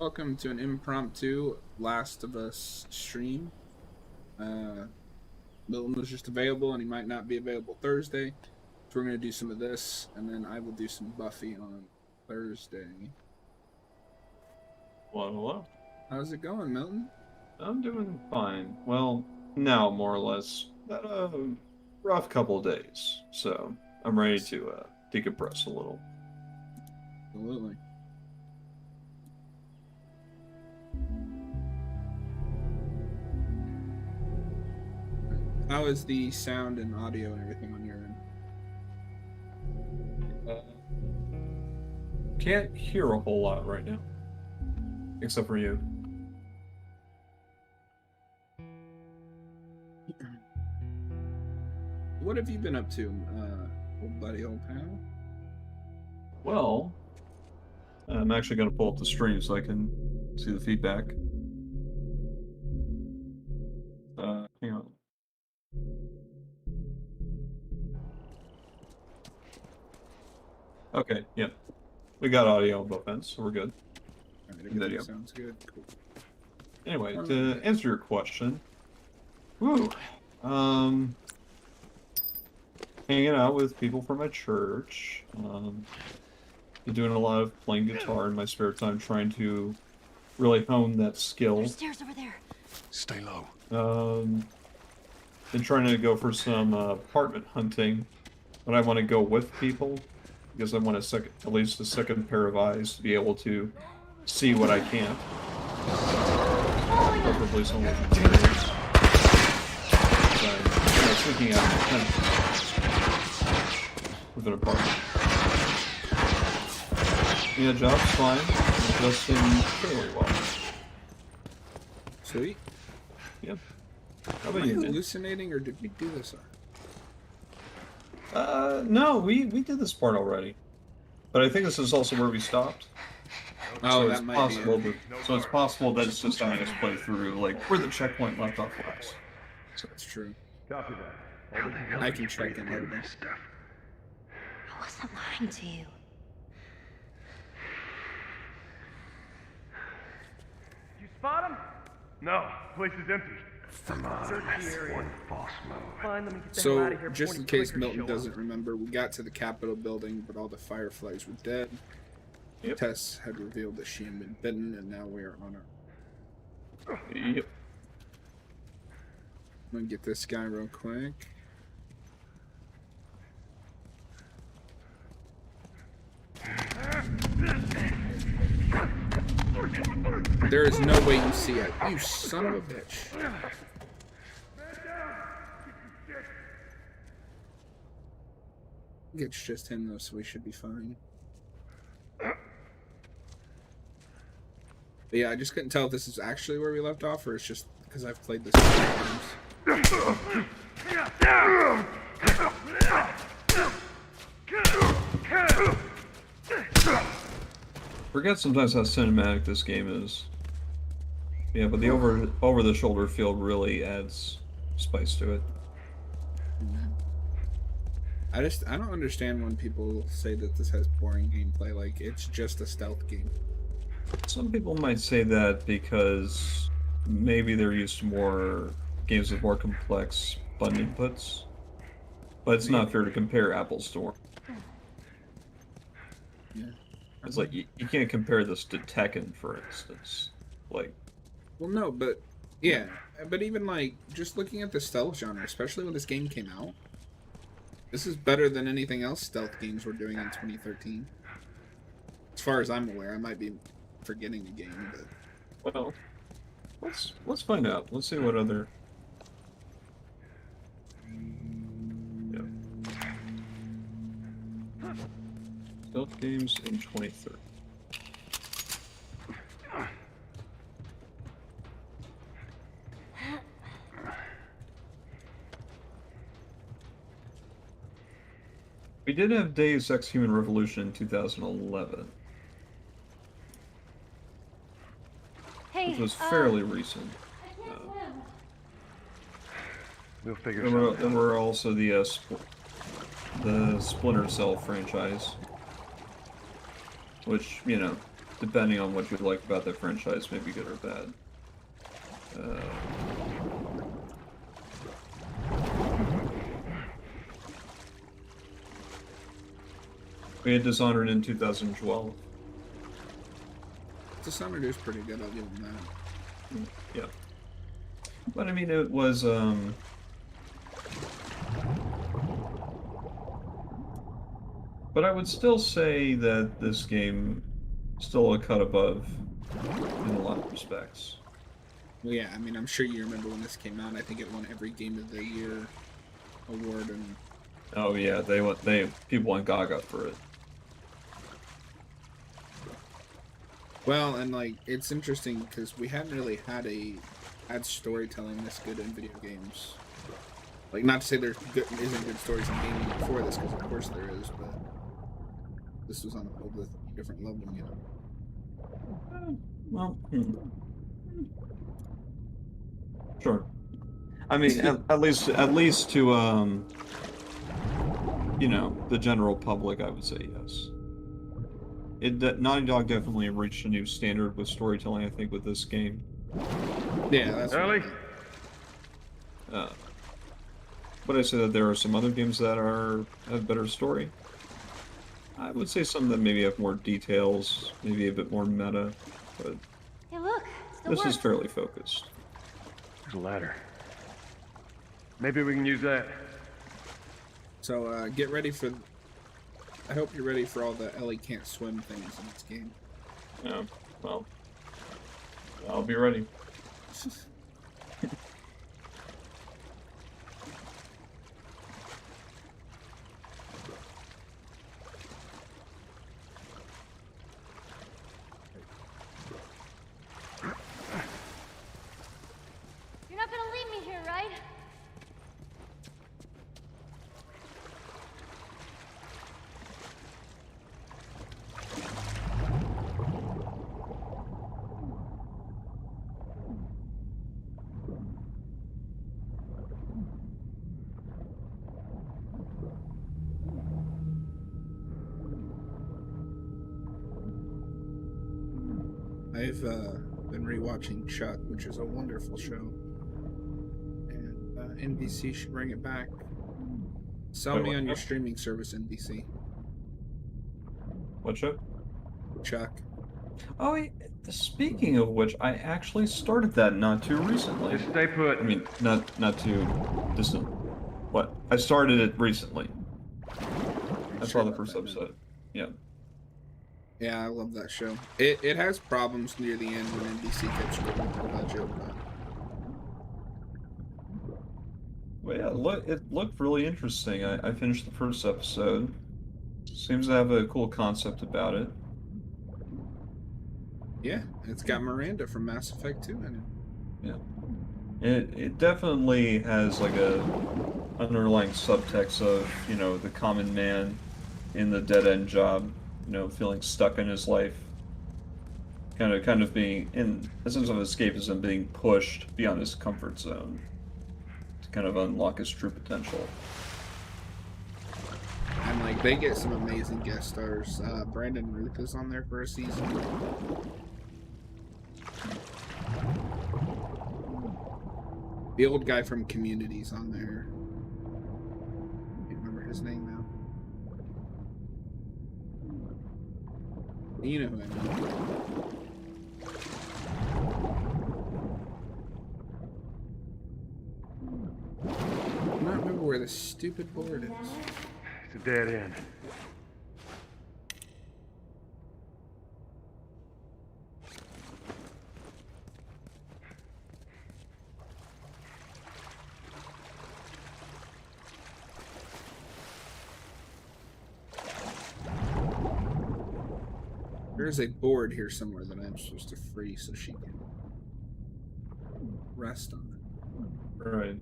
Welcome to an impromptu Last of Us stream. Milton was just available and he might not be available Thursday. So we're going to do some of this and then I will do some Buffy on Thursday. Hello, hello. How's it going, Milton? I'm doing fine. Well, now more or less. Had a rough couple of days, so I'm ready to decompress a little. Absolutely. How is the sound and audio and everything on your end? Can't hear a whole lot right now, except for you. What have you been up to, old buddy, old pal? Well, I'm actually going to pull up the stream so I can see the feedback. Hang on. Okay, yeah. We got audio on both ends, so we're good. Video sounds good. Cool. Anyway, to answer your question, hanging out with people from my church. Been doing a lot of playing guitar in my spare time, trying to really hone that skill. There's stairs over there. Stay low. Been trying to go for some apartment hunting, but I want to go with people because I want at least a second pair of eyes to be able to see what I can't. Preferably someone with experience. I'm thinking out of with an apartment. Yeah, job's fine. Adjusting fairly well. Sweet. Yep. How Am about I you? hallucinating, or did we do this No, we did this part already. But I think this is also where we stopped. Oh, So that it's might possible be that, so it's possible that it's just having us play through, like, where the checkpoint left off last. That's true. Copy that. I can check in later. I wasn't lying to you. You spot him? No, place is empty. Come on. Search the area. One false move. Fine, let me get the hell out So, of here just before in any case clickers Milton show doesn't up. remember, we got to the Capitol building, but all the fireflies were dead. Yep. Tess had revealed that she had been bitten, and now we are on her. Yep. I'm gonna get this guy real quick. There is no way you see it. You son of a bitch. It's just him though, so we should be fine. But yeah, I just couldn't tell if this is actually where we left off, or it's just because I've played this many times. Forget sometimes how cinematic this game is. Yeah, but the over the shoulder feel really adds spice to it. I don't understand when people say that this has boring gameplay. Like, it's just a stealth game. Some people might say that because maybe they're used to more games with more complex button inputs. But it's not fair to compare apples to oranges. Yeah. It's like you can't compare this to Tekken, for instance. Like, Well, no, but yeah, but even like just looking at the stealth genre, especially when this game came out, this is better than anything else stealth games were doing in 2013. As far as I'm aware, I might be forgetting the game, but well, let's find out. Let's see what other. Yeah. Stealth games in 2013. We did have Deus Ex Human Revolution in 2011, Hey, which was fairly recent. We'll figure There something out. were also the Splinter Cell franchise, which, you know, depending on what you like about the franchise, maybe good or bad. We had Dishonored in 2012. Dishonored is pretty good, I'll give them that. Yeah. But I mean, it was, but I would still say that this game is still a cut above in a lot of respects. Well, yeah, I mean, I'm sure you remember when this came out. I think it won every Game of the Year award, and Oh yeah, people went gaga for it. well, and like it's interesting because we hadn't really had storytelling this good in video games. Like, not to say there isn't good stories in gaming before this, because of course there is, but this was on a whole different level, you know. Well, sure. I mean, at least to you know, the general public, I would say yes. Naughty Dog definitely reached a new standard with storytelling, I think, with this game. Yeah, that's Early? Would I say that there are some other games that have better story? I would say some that maybe have more details, maybe a bit more meta, but Hey, look, it still this works. is fairly focused. There's a ladder. Maybe we can use that. So get ready for. I hope you're ready for all the Ellie can't swim things in this game. Yeah, well, I'll be ready. You're not gonna leave me here, right? I've been rewatching Chuck, which is a wonderful show, and NBC should bring it back. Sell Wait, me what? on your streaming service, NBC. What show? Chuck. Oh, speaking of which, I actually started that not too recently. Just stay put. I mean, not too distant. What? I started it recently. I saw the first episode. Yeah. Yeah, I love that show. It has problems near the end when NBC gets rid of the budget. Well, yeah, it looked really interesting. I finished the first episode. Seems to have a cool concept about it. Yeah, it's got Miranda from Mass Effect 2 in it. Yeah. It definitely has like a underlying subtext of, you know, the common man in the dead-end job, you know, feeling stuck in his life. Kind of being, in a sense of escapism, being pushed beyond his comfort zone to kind of unlock his true potential. And like they get some amazing guest stars. Brandon Ruth is on there for a season. The old guy from Community's on there. Can't remember his name now. You know who I mean. I don't remember where the stupid board is. It's a dead end. There's a board here somewhere that I'm supposed to free so she can rest on it. Right.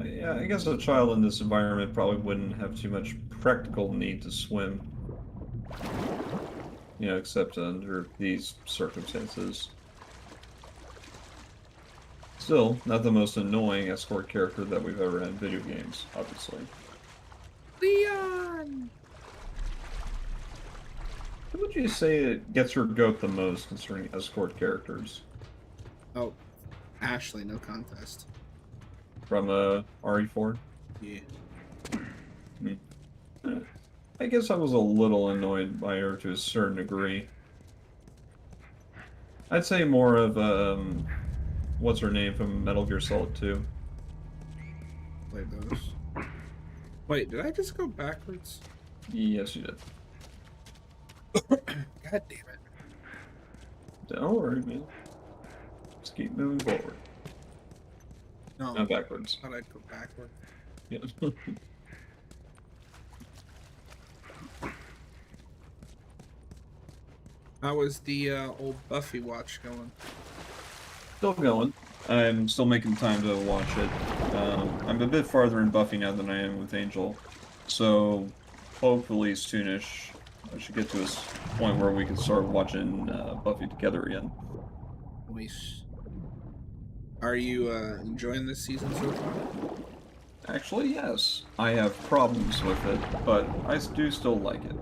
Yeah, I guess a child in this environment probably wouldn't have too much practical need to swim. You know, except under these circumstances. Still, not the most annoying escort character that we've ever had in video games, obviously. Leon! would you say it gets your goat the most concerning escort characters? Oh, Ashley, no contest. From RE4? Yeah. I guess I was a little annoyed by her to a certain degree. I'd say more of, what's her name from Metal Gear Solid 2? Played those. Wait, did I just go backwards? Yes, you did. God damn it. Don't worry, man. Just keep moving forward. No, Not backwards. I thought I'd go backward. Yeah. How was the old Buffy watch going? Still going. I'm still making time to watch it. I'm a bit farther in Buffy now than I am with Angel, so hopefully soonish I should get to this point where we can start watching Buffy together again. Nice. Are you enjoying this season so far? Actually, yes. I have problems with it, but I do still like it.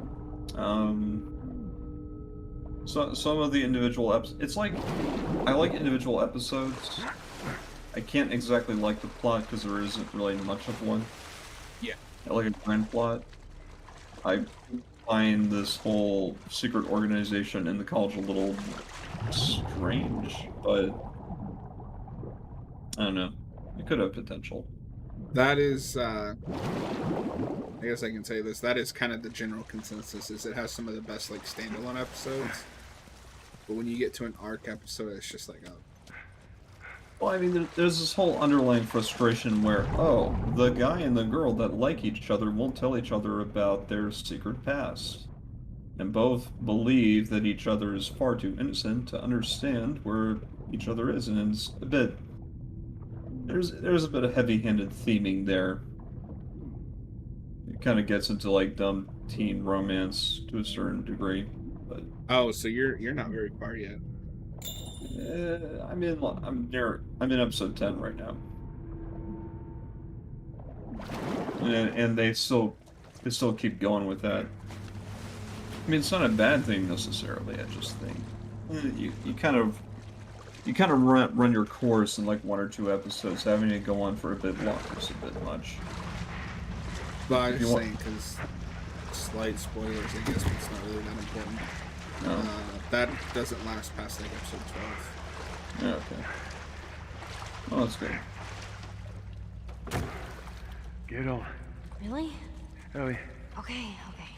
So some of the individual it's like, I like individual episodes. I can't exactly like the plot because there isn't really much of one. Yeah. I like a grand plot. I find this whole secret organization in the college a little strange, but I don't know. It could have potential. That is, I guess I can say this, that is kind of the general consensus, is it has some of the best, like, standalone episodes. But when you get to an arc episode, it's just like, oh. Well, I mean, there's this whole underlying frustration where, oh, the guy and the girl that like each other won't tell each other about their secret past. And both believe that each other is far too innocent to understand where each other is, and it's a bit... There's a bit of heavy-handed theming there. It kind of gets into, like, dumb teen romance to a certain degree, but... Oh, so you're not very far yet. I'm in episode 10 right now. And they still keep going with that. I mean, it's not a bad thing necessarily. I just think you kind of run your course in like 1 or 2 episodes. Having it go on for a bit longer is a bit much. But I'm just saying, because slight spoilers, I guess, but it's not really that important. No. That doesn't last past like episode 12. Yeah, okay. Oh, that's good. Get on. Really? Ellie. Okay, okay.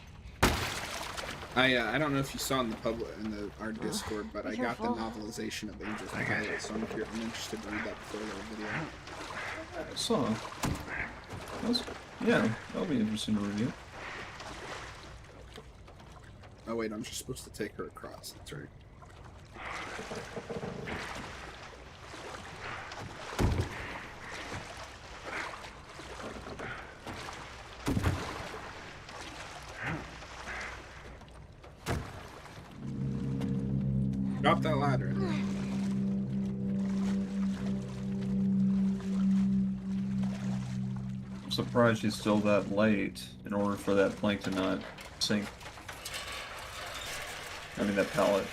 I don't know if you saw in our Discord, but I got the novelization of Angel's Pilot, so I'm interested to read that before the video. I saw. Yeah, that'll be interesting to review. Oh wait, I'm just supposed to take her across. That's right. Drop that ladder. I'm surprised she's still that late in order for that plank to not sink. I mean, that pallet.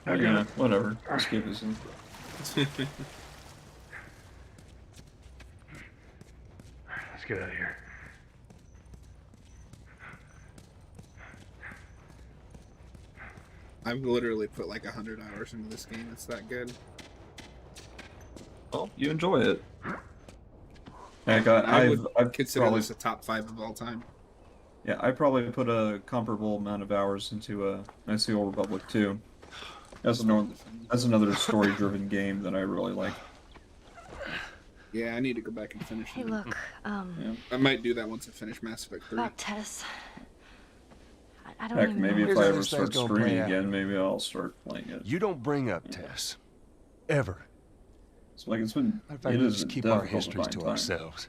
Yeah, whatever. Escapism. Let's get out of here. I've literally put like 100 hours into this game. It's that good. Well, you enjoy it. I would I've consider probably, this a top 5 of all time. yeah, I probably put a comparable amount of hours into Knights of the Old Republic 2. That's another story-driven game that I really like. Yeah, I need to go back and finish Hey, it. look, Yeah. I might do that once I finish Mass Effect 3. about Tess. I don't Heck, even maybe know. if Here's I how ever this thing's start gonna play streaming out. again, maybe I'll start playing it. You don't bring up Tess. Ever. It's like it's been. In fact, It we is just a keep our difficult histories find to time. ourselves.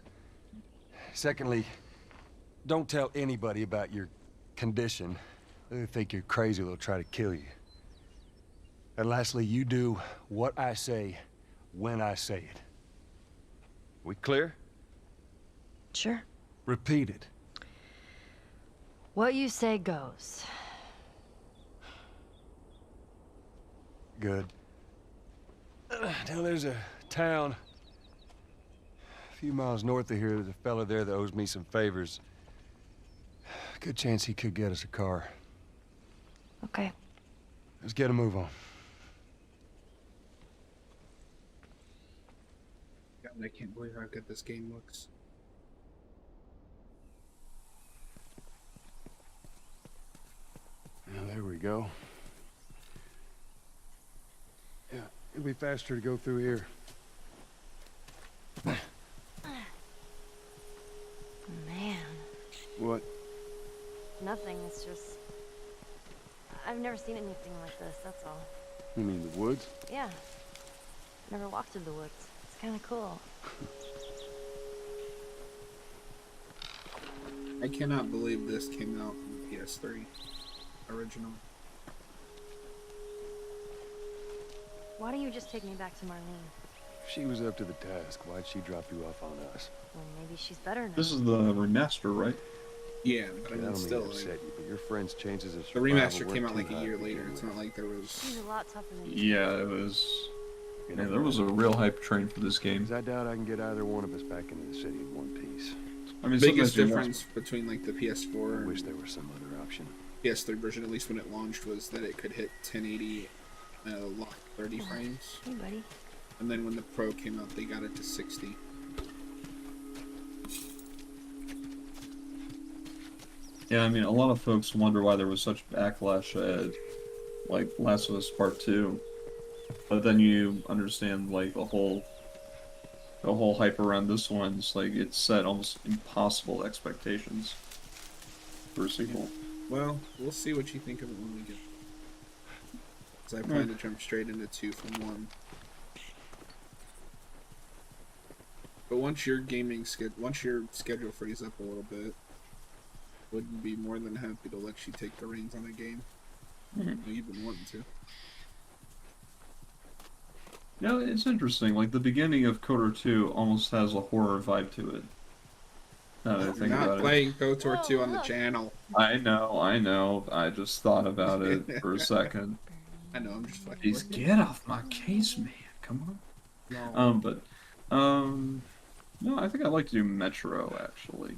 Secondly, don't tell anybody about your condition. They think you're crazy, they'll try to kill you. And lastly, you do what I say when I say it. We clear? Sure. Repeat it. What you say goes. Good. Now there's a town a few miles north of here. There's a fella there that owes me some favors. Good chance he could get us a car. Okay. Let's get a move on. God, I can't believe how good this game looks. Now, there we go. Yeah, it'll be faster to go through here. Man. What? Nothing. It's just... I've never seen anything like this, that's all. You mean the woods? Yeah. Never walked through the woods. It's kind of cool. I cannot believe this came out on the PS3 original. Why don't you just take me back to Marlene? She was up to the task. Why'd she drop you off on us? Well, maybe she's better now. This is the remaster, right? Yeah, but I I mean, don't still, mean to upset you, but your friend's chances of the survival remaster weren't came out too like a high year to later. begin It's with. not like there was. She's a lot tougher than you. Yeah, it was. You Yeah, know, there was a real hype train for this game. 'cause I doubt I can get either one of us back into the city in one piece. I mean, Biggest sometimes you difference between like the PS4 I and wish there was some other option. PS3 version, at least when it launched, was that it could hit 1080 lock 30 frames, Hey, buddy. and then when the Pro came out, they got it to 60. Yeah, I mean, a lot of folks wonder why there was such backlash at, like, Last of Us Part 2. But then you understand, like, the whole hype around this one. It's like, it set almost impossible expectations for a sequel. Well, we'll see what you think of it when we get. Because I plan to jump straight into 2 from 1. But once your schedule frees up a little bit, would be more than happy to let you take the reins on a game. You've been wanting to. Yeah, it's interesting. Like, the beginning of KOTOR 2 almost has a horror vibe to it. Now that I You're think not about it. playing KOTOR 2 on the look. channel. I know. I just thought about it for a second. I know, I'm just fucking Jeez, with you. get off my case, man. Come on. No. No, I think I'd like to do Metro, actually.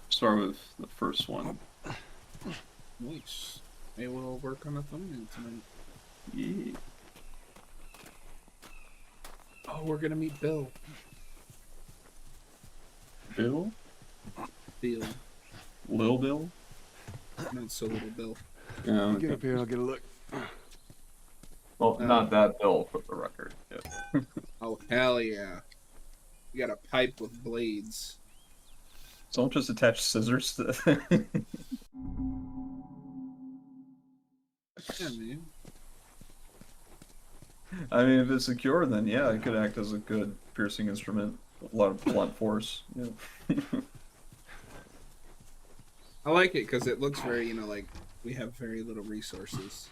Start with the first one. Nice. Maybe we'll work on a thumbnail tonight. Yeah. Oh, we're gonna meet Bill. Bill? Bill. Lil Bill? Not so little Bill. Yeah, Get up here and I'll get a look. well, not that Bill, for the record. Yeah. Oh, hell yeah. You got a pipe with blades. Don't just attach scissors to Yeah, man. I mean, if it's secure, then yeah, it could act as a good piercing instrument with a lot of blunt force. Yeah. I like it because it looks very, like we have very little resources.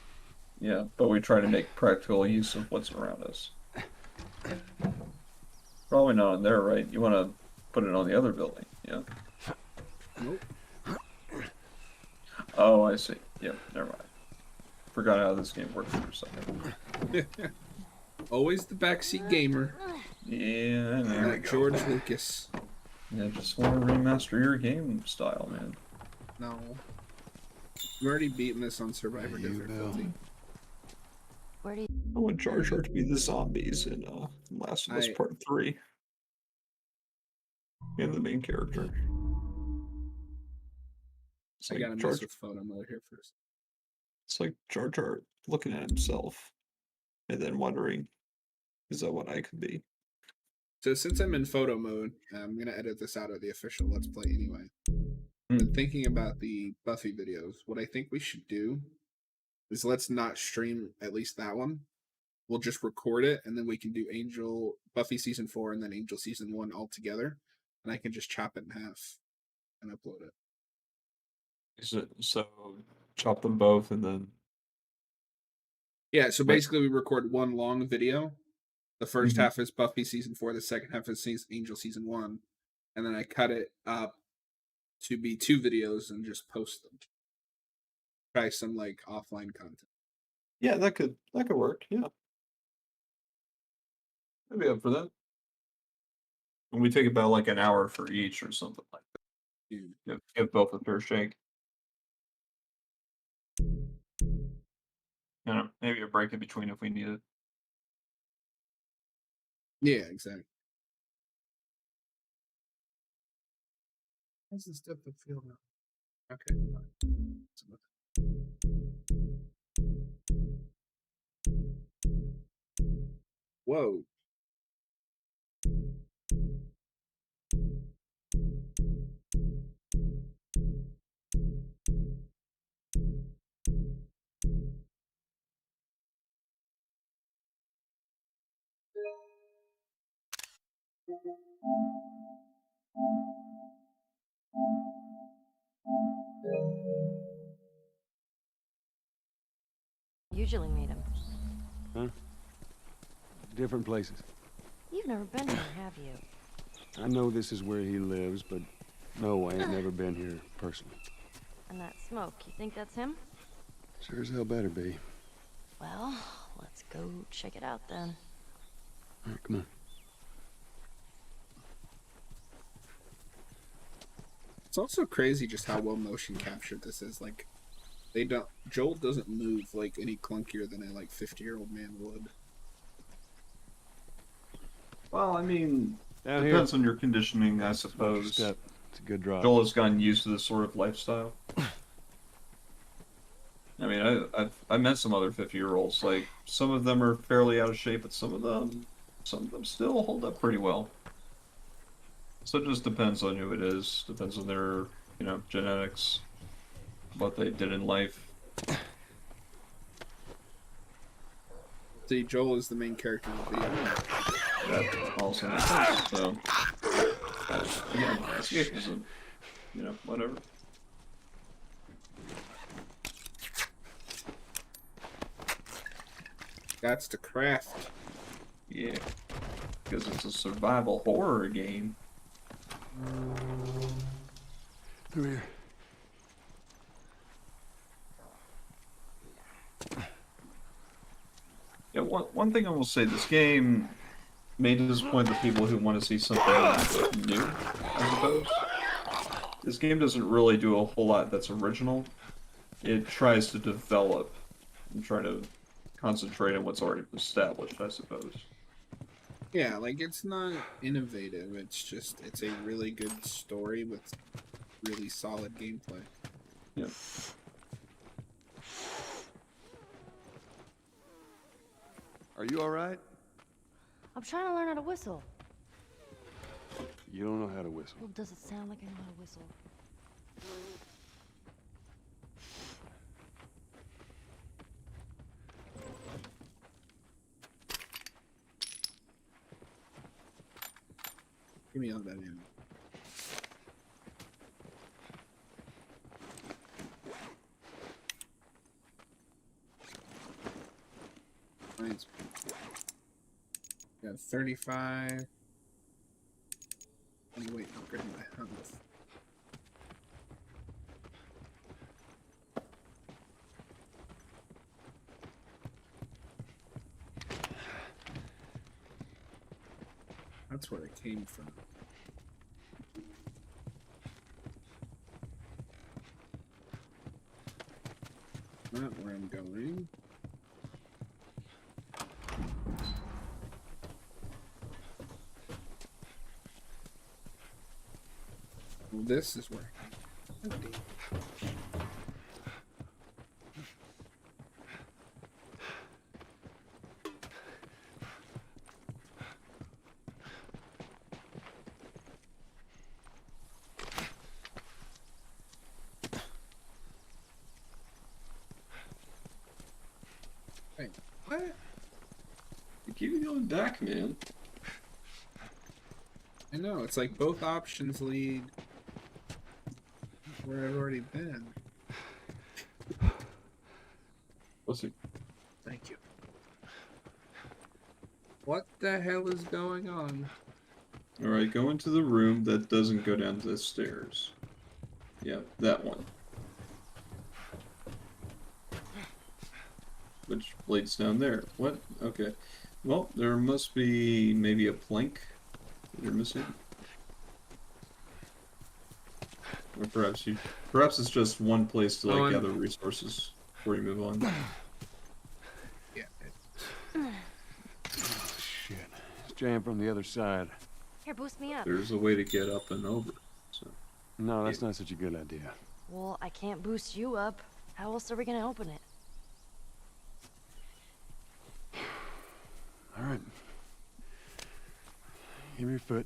Yeah, but we try to make practical use of what's around us. Probably not on there, right? You want to put it on the other building, yeah? Nope. Oh, I see. Yep, never mind. Forgot how this game worked for a second. Always the backseat gamer. Yeah, I know. Like George Lucas. Yeah, just want to remaster your game style, man. No. I'm already beating this on Survivor There you difficulty. go. Where do you... I want Jar Jar to be the zombies in Last of Us Part 3. And the main character. It's I like gotta Jar mess with photo mode here first. It's like Jar Jar looking at himself and then wondering, is that what I could be? So since I'm in photo mode, I'm gonna edit this out of the official Let's Play anyway. But thinking about the Buffy videos, what I think we should do is let's not stream at least that one. We'll just record it, and then we can do Buffy season 4 and then Angel season 1 all together, and I can just chop it in half and upload it. So chop them both and then... Yeah, so basically we record one long video. The first half is Buffy season 4, the second half is Angel season 1, and then I cut it up to be 2 videos and just post them. Try some like offline content. Yeah, that could work. Yeah, I'd be up for that. And we take about like an hour for each or something like that. Give both a fair shake. You know, maybe a break in between if we need it. Yeah, exactly. How's this depth of field now? Okay. Whoa. Usually meet him. Huh? Different places. You've never been here, have you? I know this is where he lives, but no, I ain't never been here personally. And that smoke, you think that's him? Sure as hell better be. Well, let's go check it out then. All right, come on. It's also crazy just how well motion captured this is. Like, Joel doesn't move like any clunkier than a like 50-year-old man would. Well, I mean, Down here. depends on your conditioning, I Watch your suppose. step. It's a good drop. Joel has gotten used to this sort of lifestyle. I mean, I met some other 50-year-olds. Like, some of them are fairly out of shape, but some of them still hold up pretty well. So it just depends on who it is. Depends on their, genetics, what they did in life. See, Joel is the main character of the video. That also makes sense. So, yeah, escapism. Whatever. That's the craft. Yeah, because it's a survival horror game. Through here. Yeah, one thing I will say, this game may disappoint the people who want to see something new, I suppose. This game doesn't really do a whole lot that's original. It tries to develop and try to concentrate on what's already established, I suppose. Yeah, like it's not innovative. It's a really good story with really solid gameplay. Yeah. Are you all right? I'm trying to learn how to whistle. You don't know how to whistle. Well, does it sound like I know how to whistle? Give me all that in. Mine's got 35. Oh, wait, upgrade my health. That's where it came from. Not where I'm going. Well, this is where. Empty. Wait, what? You keep going back, man. I know, it's like both options lead where I've already been. Let's see. Thank you. What the hell is going on? Alright, go into the room that doesn't go down the stairs. Yeah, that one. Which leads down there. What? Okay. Well, there must be maybe a plank that you're missing. Or perhaps it's just one place to like gather resources before you move on. Yeah. Oh, shit. It's jammed from the other side. Here, boost me up. There's a way to get up and over. So No, that's not such a good idea. Well, I can't boost you up. How else are we gonna open it? All right. Give me your foot.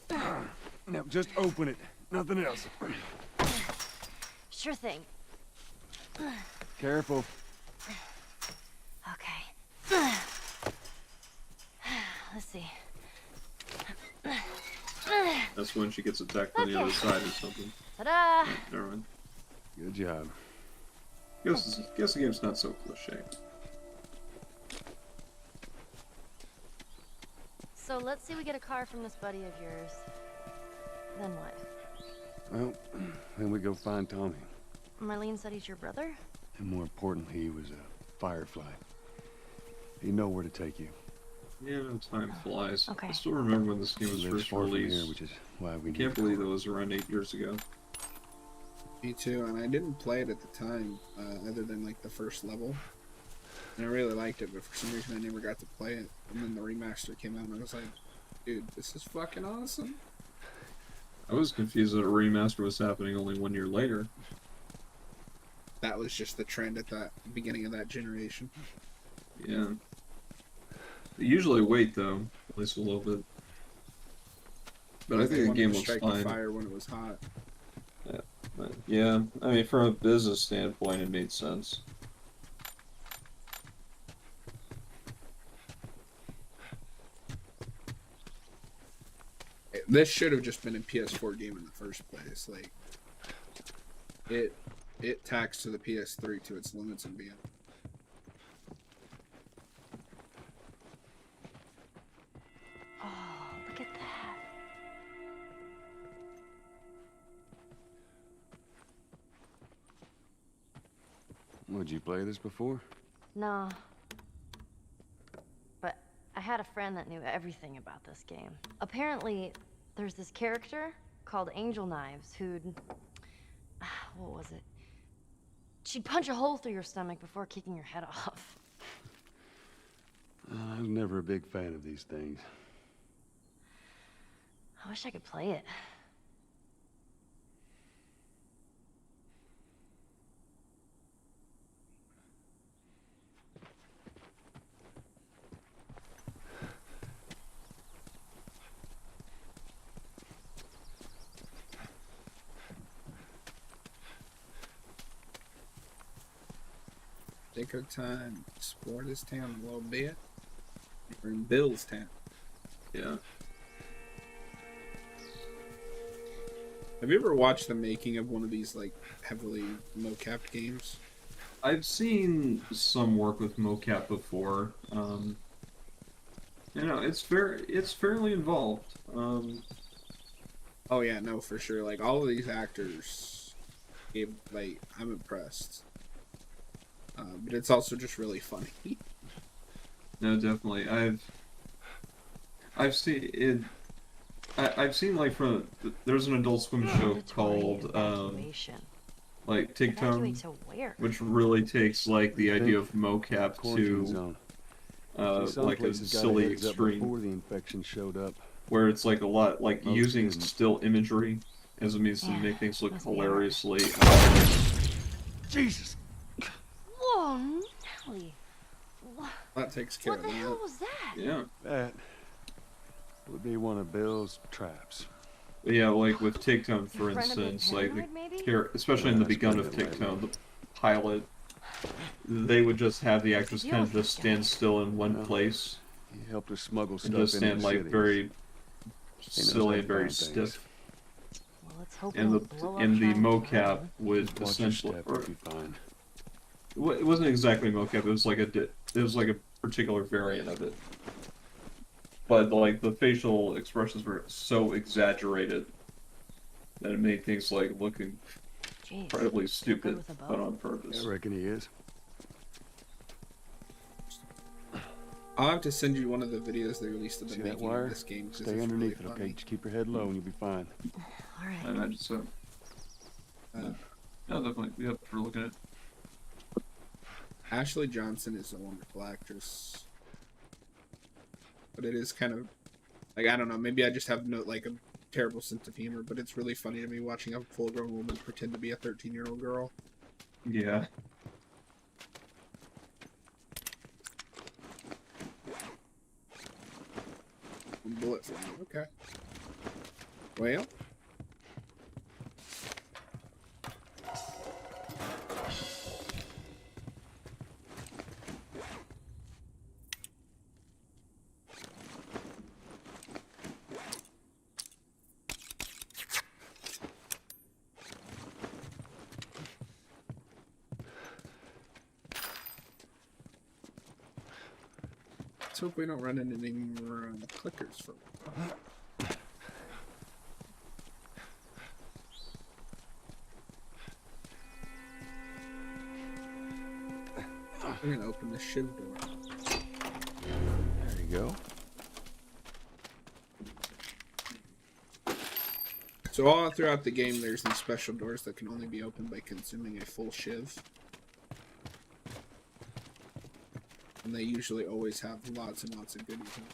Now, just open it. Nothing else. Sure thing. Careful. Okay. Let's see. that's when she gets attacked on the other side or something. Ta-da! Never mind. Good job. Guess the game's not so cliche. So let's say we get a car from this buddy of yours. Then what? Well, then we go find Tommy. Marlene said he's your brother? And more importantly, he was a firefly. He'd know where to take you. Yeah, time flies. Okay. I still remember when this game He was lives first far from released. here, which is why we Can't believe it was around 8 years ago. Me too, and I didn't play it at the time, other than like the first level. And I really liked it, but for some reason I never got to play it. And then the remaster came out, and I was like, dude, this is fucking awesome. I was confused that a remaster was happening only 1 year later. That was just the trend at the beginning of that generation. Yeah. They usually wait though, at least a little bit. But I They think the wanted game to looks strike the fine. fire when it was hot. But yeah, I mean, from a business standpoint, it made sense. This should have just been a PS4 game in the first place. Like, it taxed to the PS3 to its limits and beyond. Oh, look at that. Would you play this before? No. But I had a friend that knew everything about this game. Apparently, there's this character called Angel Knives who'd... what was it? She'd punch a hole through your stomach before kicking your head off. I was never a big fan of these things. I wish I could play it. Take our time, explore this town a little bit. We're in Bill's town. Yeah. Have you ever watched the making of one of these like heavily mocapped games? I've seen some work with mocap before. You know, it's fairly involved. Oh yeah, no, for sure. Like all of these actors, I'm impressed. But it's also just really funny. No, definitely. I've seen it. I've seen like there's an Adult Swim show called like Tic Tone, Evacuate to where? which really takes like the idea of mocap Quarantine to zone. See, some like a places got silly heads up extreme, before the infection showed up. where it's like a lot like Most using didn't. still imagery as a means to Yeah, make things look must be hilariously. Jesus! Whoa, Nelly. That takes care What of the that. hell was that? Yeah, That would be one of Bill's traps. but yeah, like with Tic Tone, for Your friend a bit instance, like paranoid, maybe? especially in Yeah, the that's begun put of it Tic lightly. Tone, the pilot, they would just have the actors deal kind with of this just guy? stand still in one Well, place He helped us smuggle and stuff just into stand the like cities. very knows silly how and to very find things. stiff. Well, let's hope And we the don't blow up and the Charlie mocap Brown. would Watch your essentially, step, or, you'll be fine. it wasn't exactly mocap. It was like it was like a particular variant of it. But like the facial expressions were so exaggerated That made things like looking Jeez. incredibly stupid, with a bow? but on purpose. I reckon he is. I'll have to send you one of the videos they released of the See that making wire? of this game. 'Cause Stay it's underneath really it, okay? funny. Just keep your head low and you'll be fine. All right. I imagine so. Uh, Yeah, definitely. Yep, for looking at. Ashley Johnson is a wonderful actress, but it is kind of like, I don't know. Maybe I just have no like a terrible sense of humor, but it's really funny to me watching a full-grown woman pretend to be a 13-year-old girl. Yeah. Bullet for me. Okay. Well. Let's hope we don't run into any more clickers for. We're gonna open the shiv door. There you go. So all throughout the game, there's these special doors that can only be opened by consuming a full shiv. And they usually always have lots and lots of goodies in it.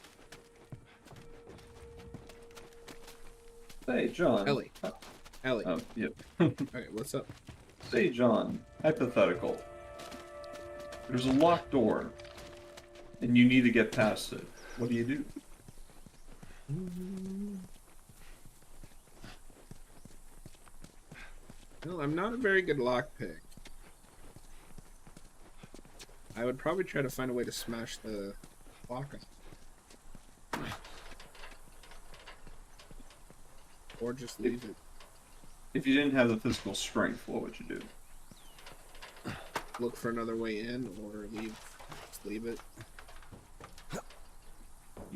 Hey, John. Ellie. Ellie. Oh, yep. Okay, what's up? Say, John, hypothetical. There's a locked door, and you need to get past it. What do you do? Well, I'm not a very good lockpick. I would probably try to find a way to smash the lock up. Or just leave it. If you didn't have the physical strength, what would you do? Look for another way in, or just leave it.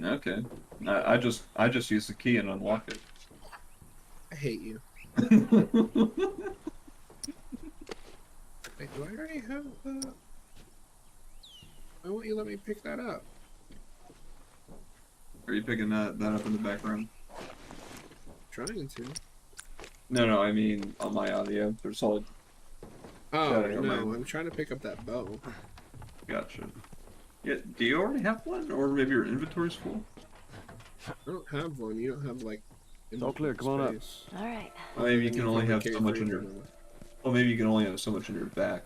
Okay. I just use the key and unlock it. I hate you. Wait, do I already have why won't you let me pick that up? Are you picking that up in the background? Trying to. No, I mean on my audio. There's all. Oh, Yeah, no, I'm trying to pick up that bow. Gotcha. Yeah, do you already have one, or maybe your inventory's full? I don't have one. You don't have, like... It's all clear, come on up. All right. Well, maybe you can only have carry so much three in your. for now. Well, maybe you can only have so much in your back.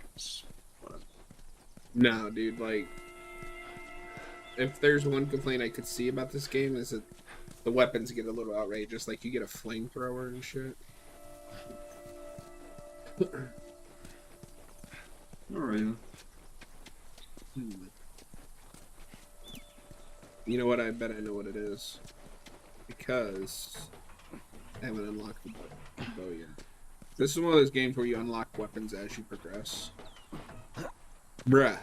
No, dude, like... If there's one complaint I could see about this game is that the weapons get a little outrageous. Like, you get a flamethrower and shit. Alright. You know what? I bet I know what it is. Because I haven't unlocked the bow yet. This is one of those games where you unlock weapons as you progress. Bruh.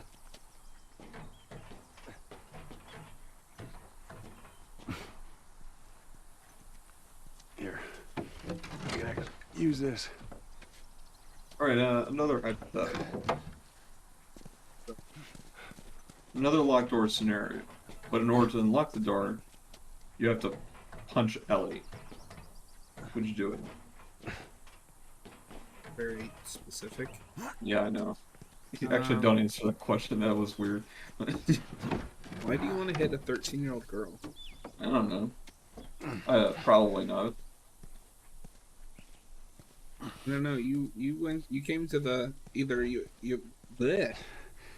Here. You gotta use this. Alright, another hypothetical. Another locked door scenario. But in order to unlock the door, you have to punch Ellie. Would you do it? Very specific. Yeah, I know. Actually, don't answer that question. That was weird. Why do you want to hit a 13-year-old girl? I don't know. Probably not. No, you came to the bleh.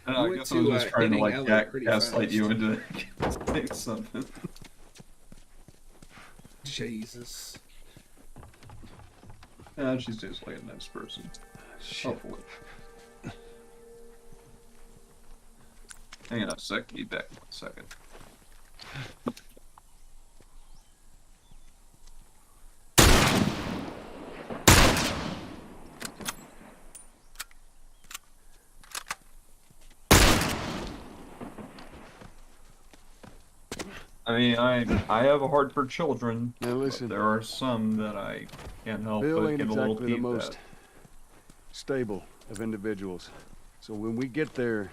I know, I went guess I was to, just trying to hitting like Ellie pretty gaslight you fast. into saying something. Jesus. She's just like a nice person. Shit. Hopefully. Hang on a sec, be back in 1 second. I I mean, I have a heart for children. Now listen, But there are some that I can't help Bill but ain't get a little exactly the peeved most at. stable of individuals. So when we get there,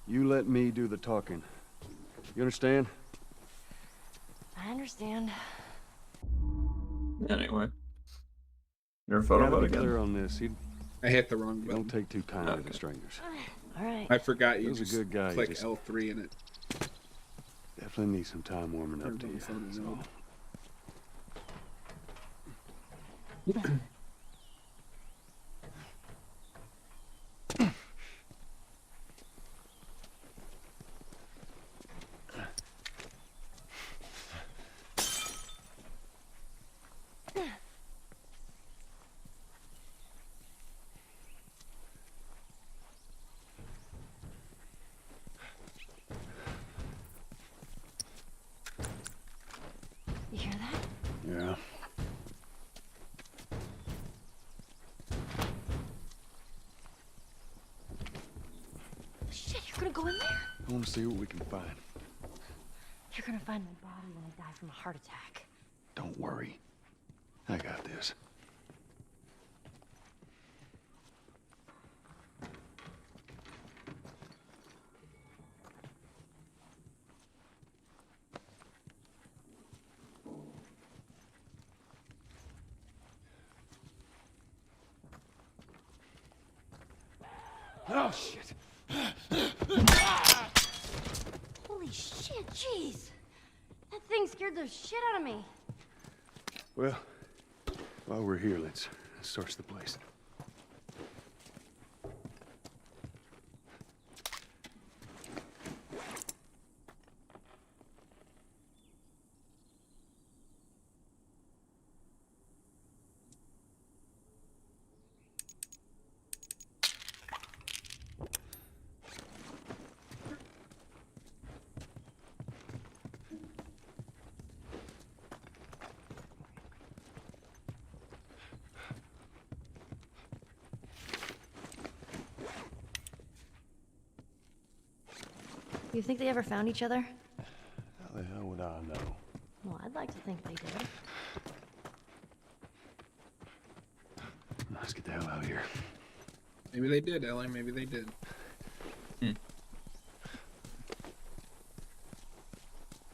you let me do the talking. You understand? I understand. Anyway. Your photo Gotta about be clear again. on this. He I hit the wrong don't button. take too kindly Okay. to strangers. All right. I forgot you Bill's a just good guy, he click just- L3 in it. Definitely need some time warming up to Turn you. the photos That's on. all. You hear that? Yeah. Shit, you're gonna go in there? I want to see what we can find. You're gonna find my body when I die from a heart attack. Don't worry. I got this. Oh, shit. Holy shit, jeez. That thing scared the shit out of me. Well, while we're here, let's search the place. You think they ever found each other? How the hell would I know? Well, I'd like to think they did. Let's get the hell out of here. Maybe they did, Ellie. Maybe they did.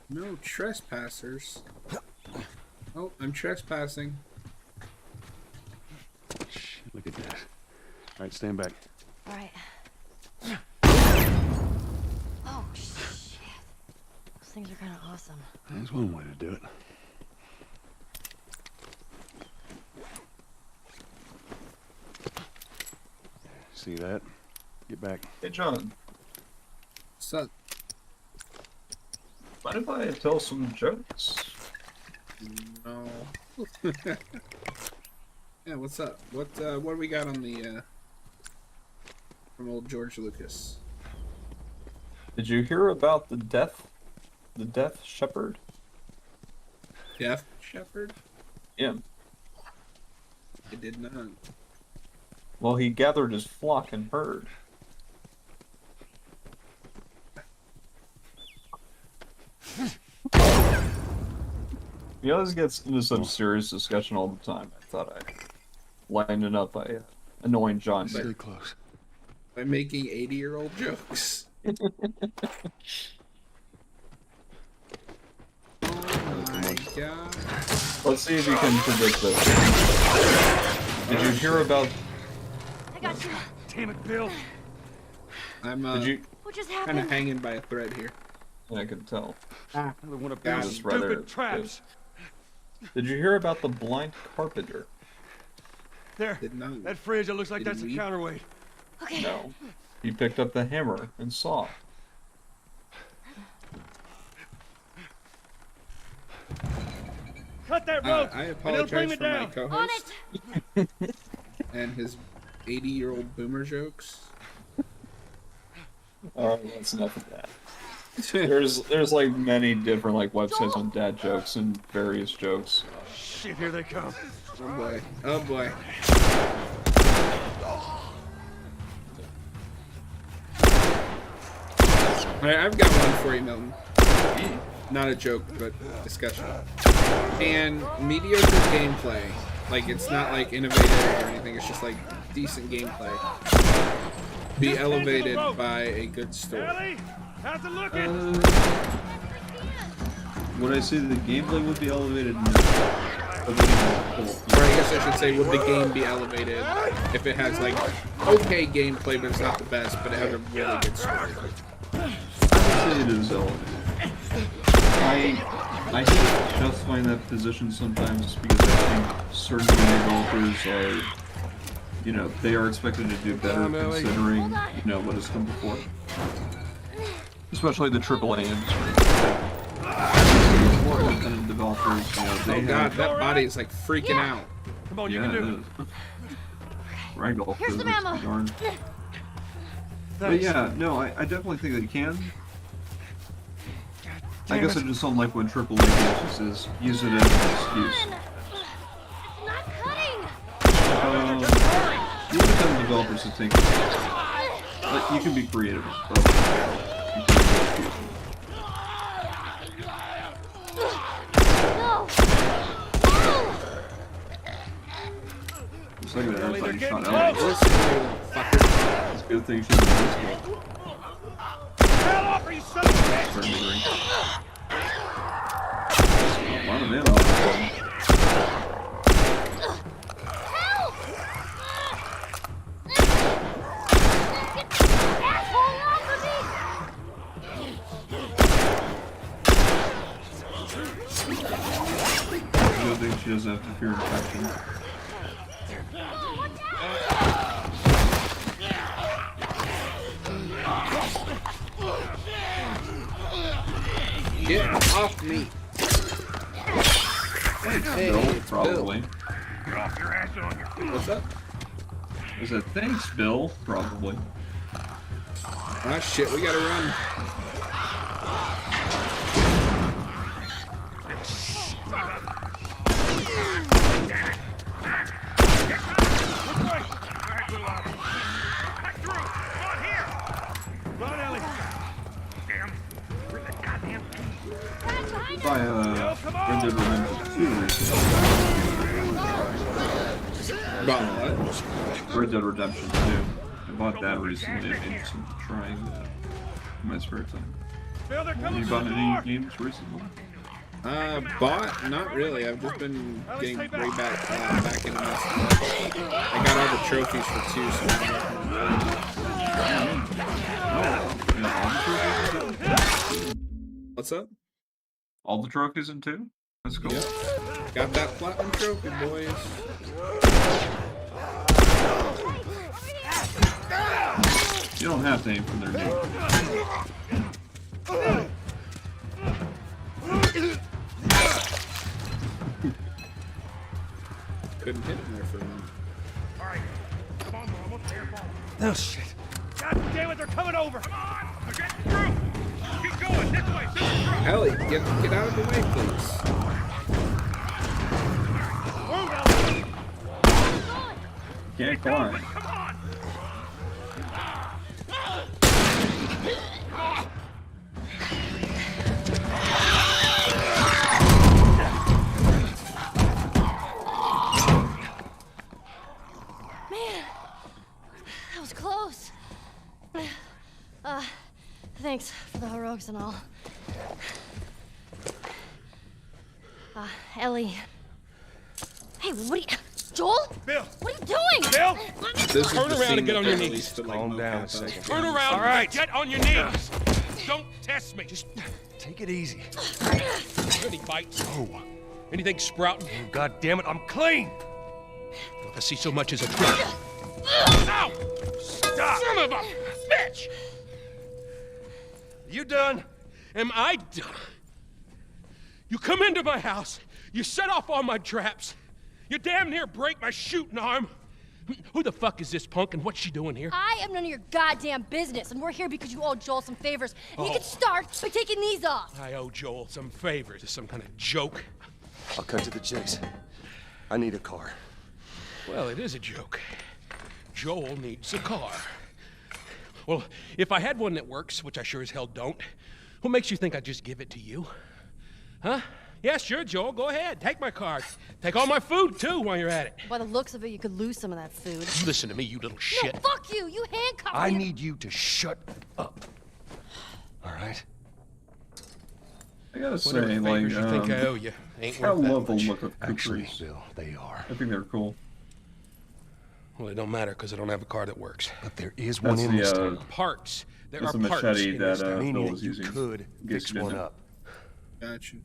No trespassers. Oh, I'm trespassing. Shit, look at that. All right, stand back. All right. Oh, shit. Those things are kind of awesome. That's one way to do it. See that? Get back. Hey, John. So, Mind if I tell some jokes? no. Yeah, what's up? What do we got on the from old George Lucas? Did you hear about the death shepherd? Death Shepherd? Yeah. I did not. Well, he gathered his flock and herd. He always gets into some serious discussion all the time. I thought I'd lighten it up by annoying John. Stay close. By making 80-year-old jokes. Oh my god. Let's see if you can predict this. Did you hear about? I got you. Damn it, Bill. I'm Did you? What just kind of happened? hanging by a thread here. I can tell. Another one of Got those him. Rather stupid traps. Did you hear about the blind carpenter? There. Did not. That fridge, it looks like Didn't that's a we? counterweight. Okay. No. He picked up the hammer and saw. Cut that rope! I and it'll bring apologize me for my down. On co-host it. and his 80-year-old boomer jokes. Alright, that's enough of that. There's like many different like websites on dad jokes and various jokes. Shit, here they come. Oh boy. Oh boy. Alright, I've got one for you, Milton. not a joke, but discussion. And mediocre gameplay, like it's not like innovative or anything, it's just like decent gameplay, be elevated by a good story. Ellie, how's it looking? Would I say the gameplay would be elevated? No. Or I guess I should say, would the game be elevated if it has like okay gameplay, but it's not the best, but it has a really good story? I would say it is elevated. I hate justifying that position sometimes because I think certain game developers are, you know, they are expected to do better considering, you know, what has come before. Especially the AAA industry. More independent developers, you know, they God, that body is like freaking out. Come on, you can do it. Ragdoll. Here's some ammo. Darn. But yeah, no, I definitely think they can. I guess I just don't like when AAA games just says, use it as an excuse. It's not cutting. The independent developers would think, like, you can be creative, but you can't be excused. No. It's like that everybody shot close. out. It's a good thing you shouldn't be this good. Hell off, you son of a bitch! A lot of ammo. Good thing she doesn't have to fear infection. Get off me! Hey, Bill, it's probably. Get off your ass on your What's up? I said, thanks, Bill, probably. Ah, shit, we gotta run. By Red Dead Redemption 2 recently. About what? Red Dead Redemption 2. I bought that recently. I'm interested in trying that in my spare time. Have you bought any games recently? Bought? Not really. I've just been getting way back into my stuff. I got all the trophies for 2, so What's up? All the trophies in 2? That's cool. Yep. Got that platinum trophy, boys. You don't have to aim for their name. Couldn't hit him there for one. Alright, come on, we're almost there. Oh, shit. God damn it, they're coming over! Come on! They're getting through! Keep going, this way, this is through! Ellie, get out of the way, please. Move, Ellie! Can't climb. Come on! Man, that was close. Thanks for the heroics and all. Ellie. Hey, what are you... Joel? Bill! What are you doing? Bill! This Turn is the around and scene get on that your they knees. released to, like, Calm down mocap a second. us. Turn around. All right. Get on your knees. Don't test me. Just Take it easy. any bites. Oh. Anything sprouting? Oh, God damn it, I'm clean! If I see so much as a twitch. Ow! Stop! Son of a bitch! You done? Am I done? You come into my house. You set off all my traps. You damn near break my shooting arm. Who the fuck is this punk and what's she doing here? I am none of your goddamn business, and we're here because you owe Joel some favors. And you can start by taking these off. I owe Joel some favors. Is some kind of joke? I'll cut to the chase. I need a car. Well, it is a joke. Joel needs a car. Well, if I had one that works, which I sure as hell don't, what makes you think I'd just give it to you? Huh? Yeah, sure, Joel. Go ahead. Take my card. Take all my food, too, while you're at it. By the looks of it, you could lose some of that food. Listen to me, you little shit. No, fuck you! You handcuffed I me. need you to shut up. All right? I gotta say, Whatever like, favors you think I owe you ain't I worth that love the much. look of Actually, kukris. Bill, they are. I think they're cool. Well, it don't matter because I don't have a car that works. But there is one That's in this the, town. Parts. There that's are the parts machete in this that town. Bill Meaning was that you using. could Gets fix one it. up. Got you.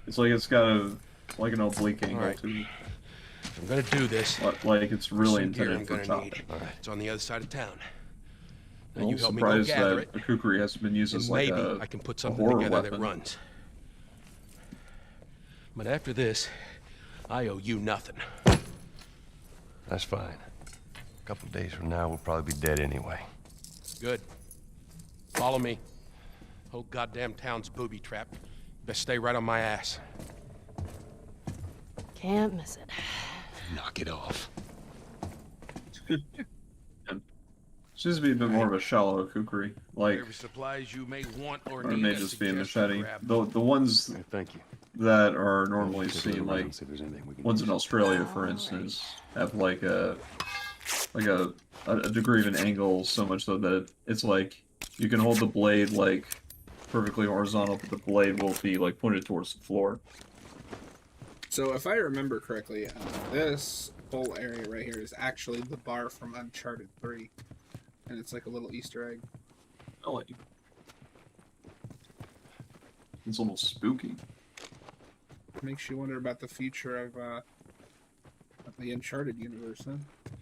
It's like it's got a like an oblique angle right. too. I'm gonna do this. Like it's really Some gear intended I'm for gonna chopping. need. It's on the other side of town. Now I'm you help me go surprised gather that it, a kukri hasn't been used and as like maybe a I can put a something horror together weapon. that runs. But after this, I owe you nothing. That's fine. A couple days from now, we'll probably be dead anyway. Good. Follow me. Whole goddamn town's booby trapped. Best stay right on my ass. Can't miss it. Knock it off. Seems to be a bit more of a shallow kukri. Like, Whatever supplies you may want or or it need, may I just be a suggest you machete. grab. The ones Hey, thank you. that are normally Take a look seen, around, like see if there's anything we can ones use. in Australia, for instance, have like a degree of an angle so much so that it's like you can hold the blade like perfectly horizontal, but the blade will be like pointed towards the floor. So if I remember correctly, this whole area right here is actually the bar from Uncharted 3. And it's like a little Easter egg. Oh, like, it's almost spooky. Makes you wonder about the future of the Uncharted universe, huh?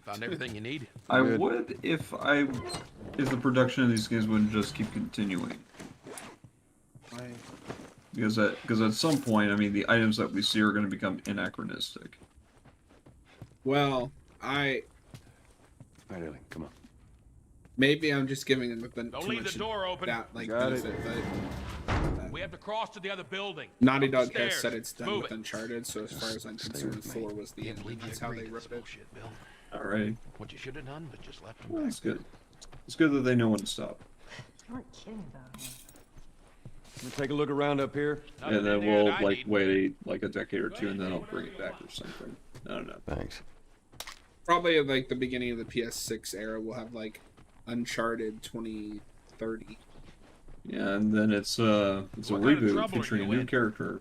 Found everything you need. I Good. would if the production of these games wouldn't just keep continuing. Because at some point, I mean, the items that we see are going to become anachronistic. Well, All right, Ellie, come on. maybe I'm just giving them Don't too leave much the door open. that like Got it. benefit, but We have to cross to the other building. Naughty Up Dog the has stairs. said it's done Move with it. Uncharted, so as far as I'm Stay concerned, with me. 4 was the Can't end. believe you That's how agreed they to this ripped it. bullshit, Bill. Alright, What you should have done, but just left him well, back. that's good. It's good that they know when to stop. You weren't kidding about me. We'll take a look around up here. Nothing And then in there we'll that I like need. wait like a decade or two, and then I'll bring it back or something. I don't know. Thanks. Probably at like the beginning of the PS6 era, we'll have like Uncharted 2030. Yeah, and then it's a What kind of reboot trouble are featuring a you new in? character.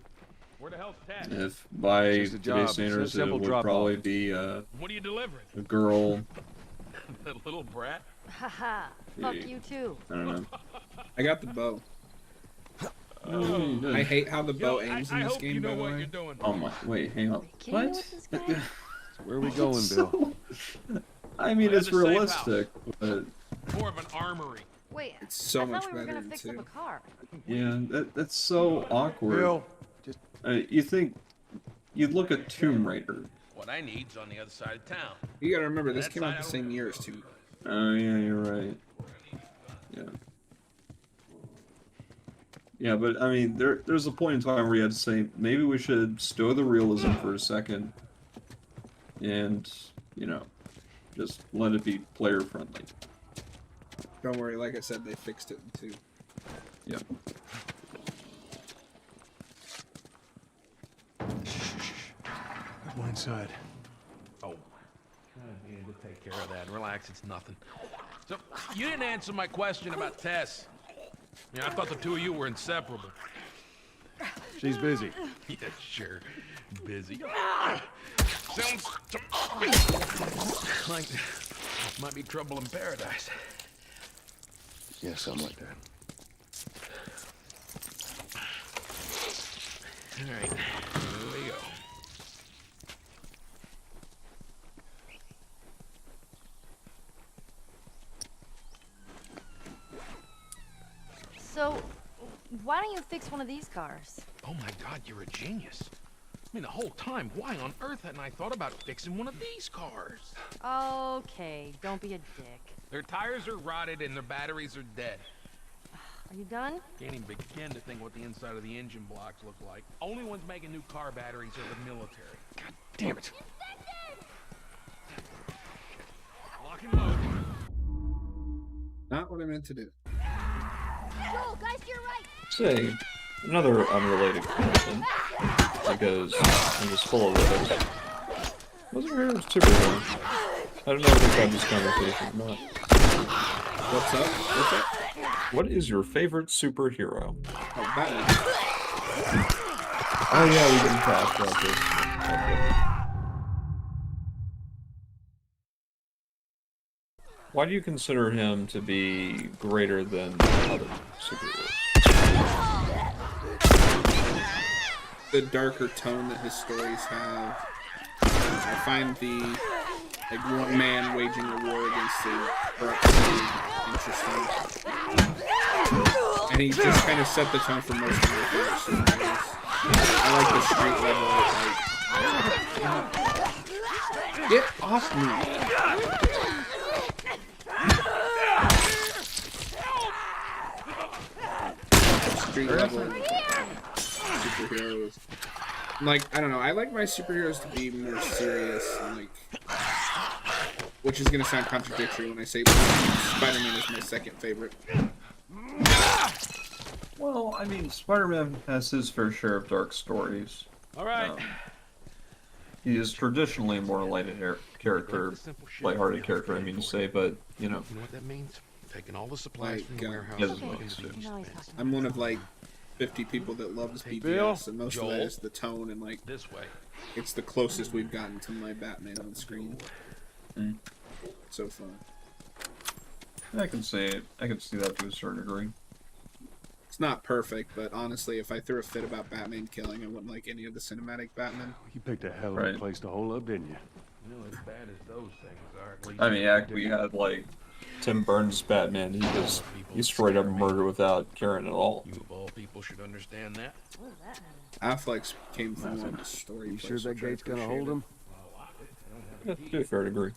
Where the hell's Ted? If by Just a job. today's standards, It's a it simple would drop-off. probably be a What are you delivering? girl. That little brat? Haha. Fuck Yeah. you too. I don't know. I got the bow. Oh, you did. I hate how the bow Yo, aims I in this hope game, you by know the what way. you're doing. Oh my! Wait, hang on. kidding What? with this guy? Where are we going, Bill? I mean, We're it's at the safe realistic, but More of an armory. Wait, It's so I much thought we were better gonna in fix 2. up a car. yeah, that's so awkward. Bill, just You think you'd look at Tomb Raider? What I need's on the other side of town. You gotta remember, this That came out side the same over. year as 2. Oh yeah, you're right. Yeah. Yeah, but I mean, there's a point in time where you had to say maybe we should stow the realism for a second, and just let it be player friendly. Don't worry, like I said, they fixed it in 2. Yeah. go inside. Oh. I needed to take care of that. Relax, it's nothing. So, you didn't answer my question about Tess. Yeah, I thought the two of you were inseparable. She's busy. Yeah, sure. Busy. Sounds to me like might be trouble in paradise. Yeah, something like that. All right, here we go. So, why don't you fix one of these cars? Oh my God, you're a genius. I mean, the whole time, why on earth hadn't I thought about fixing one of these cars? Okay, don't be a dick. Their tires are rotted and their batteries are dead. Are you done? Can't even begin to think what the inside of the engine blocks look like. Only ones making new car batteries are the military. God damn it. Lock and load. Not what I meant to do. Joel, guys, you're right. Say, Another unrelated question, because I'm just full of those. What's your favorite superhero? I don't know if we've had this conversation or not. What's up? What's up? What is your favorite superhero? Oh, Batman. Oh yeah, we didn't talk about this. Okay. Why do you consider him to be greater than other superheroes? The darker tone that his stories have. I find the like one man waging a war against the corrupt city interesting. And he just kind of set the tone for most of my favorite superheroes. I like the street level, like get off me. Street level superheroes. Like, I don't know, I like my superheroes to be more serious, and like, which is gonna sound contradictory when I say Spider-Man is my second favorite. Well, I mean, Spider-Man has his fair share of dark stories. All right. He is traditionally a more lighthearted character, lighthearted character, I mean to say, but, you know. You know what that means? Taking all the supplies from the Like, warehouse. yes, and okay. putting them in Now he's dispense. talking. I'm one of like 50 people that loves Hey, BBS, Bill, and most of Joel. that is the tone, and like, This way. it's the closest we've gotten to my Batman on screen. So far. I can see it. I can see that to a certain degree. It's not perfect, but honestly, if I threw a fit about Batman killing, I wouldn't like any of the cinematic Batman. You picked a hell of Right. a place to hole up, didn't you? You know, as bad as those things are. at least I mean, heck, we had, like, Tim Burns' Batman. He straight up murder without caring at all. You of all people should understand that. What does that mean? Affleck's came from one of the story. You sure plays, that which I gate's gonna hold appreciated. him? Yeah, to a fair degree.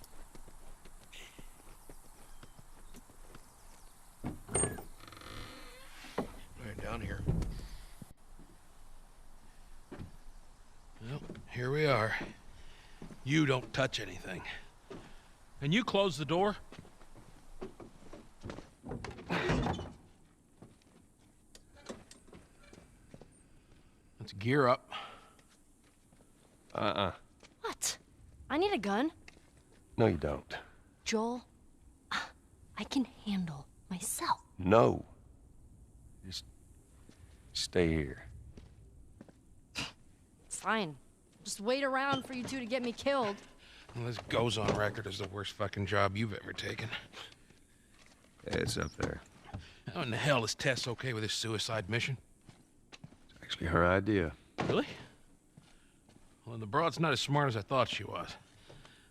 Right down here. Well, here we are. You don't touch anything. And you close the door? Let's gear up. What? I need a gun. No, you don't. Joel, I can handle myself. No. Just stay here. Fine. Just wait around for you two to get me killed. Well, this goes on record as the worst fucking job you've ever taken. It's up there. How in the hell is Tess okay with this suicide mission? It's actually her idea. Really? Well, the broad's not as smart as I thought she was.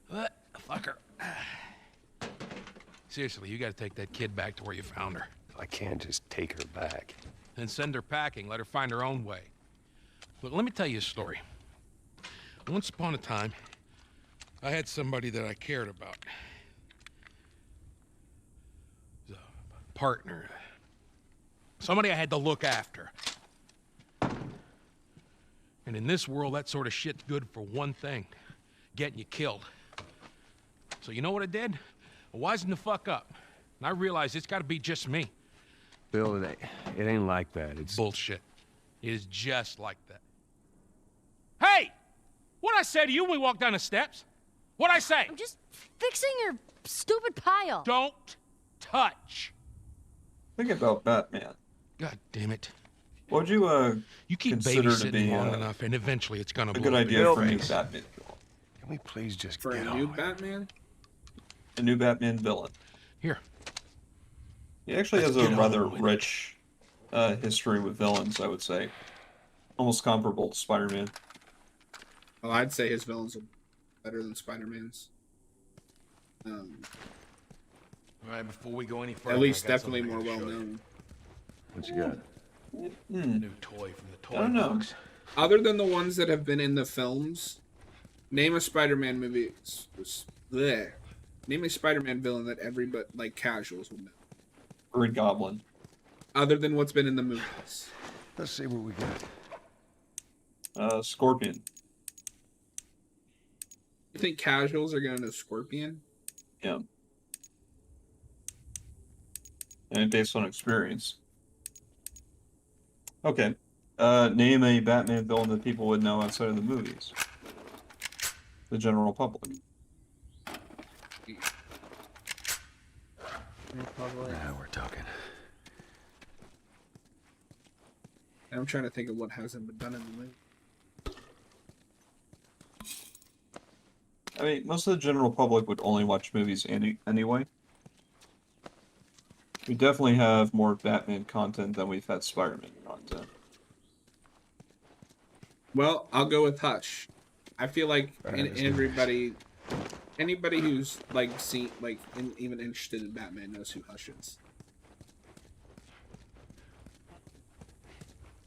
But, fuck her. Seriously, you gotta take that kid back to where you found her. I can't just take her back. Then send her packing, let her find her own way. Look, let me tell you a story. Once upon a time, I had somebody that I cared about. A partner. Somebody I had to look after. And in this world, that sort of shit's good for one thing. Getting you killed. So you know what I did? I wisened the fuck up. And I realized it's gotta be just me. Bill, it ain't like that. It's Bullshit. It is just like that. Hey! What'd I say to you when we walked down the steps? What'd I say? I'm just fixing your stupid pile. Don't touch. Think about Batman. God damn it. What would you You keep consider to babysitting be long enough, and eventually it's gonna a blow good up in idea your for a new face. Batman? Can we please just For get a on new with it? Batman? A new Batman villain. Here. He actually Let's has a get on rather with it. rich history with villains, I would say. Almost comparable to Spider-Man. Well, I'd say his villains are better than Spider-Man's. All right, before we go any further, At least I got definitely something more to show well you. known. What you got? New toy from the toy I don't know. box. Other than the ones that have been in the films, name a Spider-Man movie. Bleh. Name a Spider-Man villain that everybody, like casuals, would know. Green Goblin. Other than what's been in the movies. Let's see what we got. Scorpion. You think casuals are gonna know Scorpion? Yeah. And based on experience. Okay. Name a Batman villain that people would know outside of the movies. The general public. Now we're talking. I'm trying to think of what hasn't been done in the movie. I mean, most of the general public would only watch movies anyway. We definitely have more Batman content than we've had Spider-Man content. Well, I'll go with Hush. I feel like anybody who's like even interested in Batman knows who Hush is.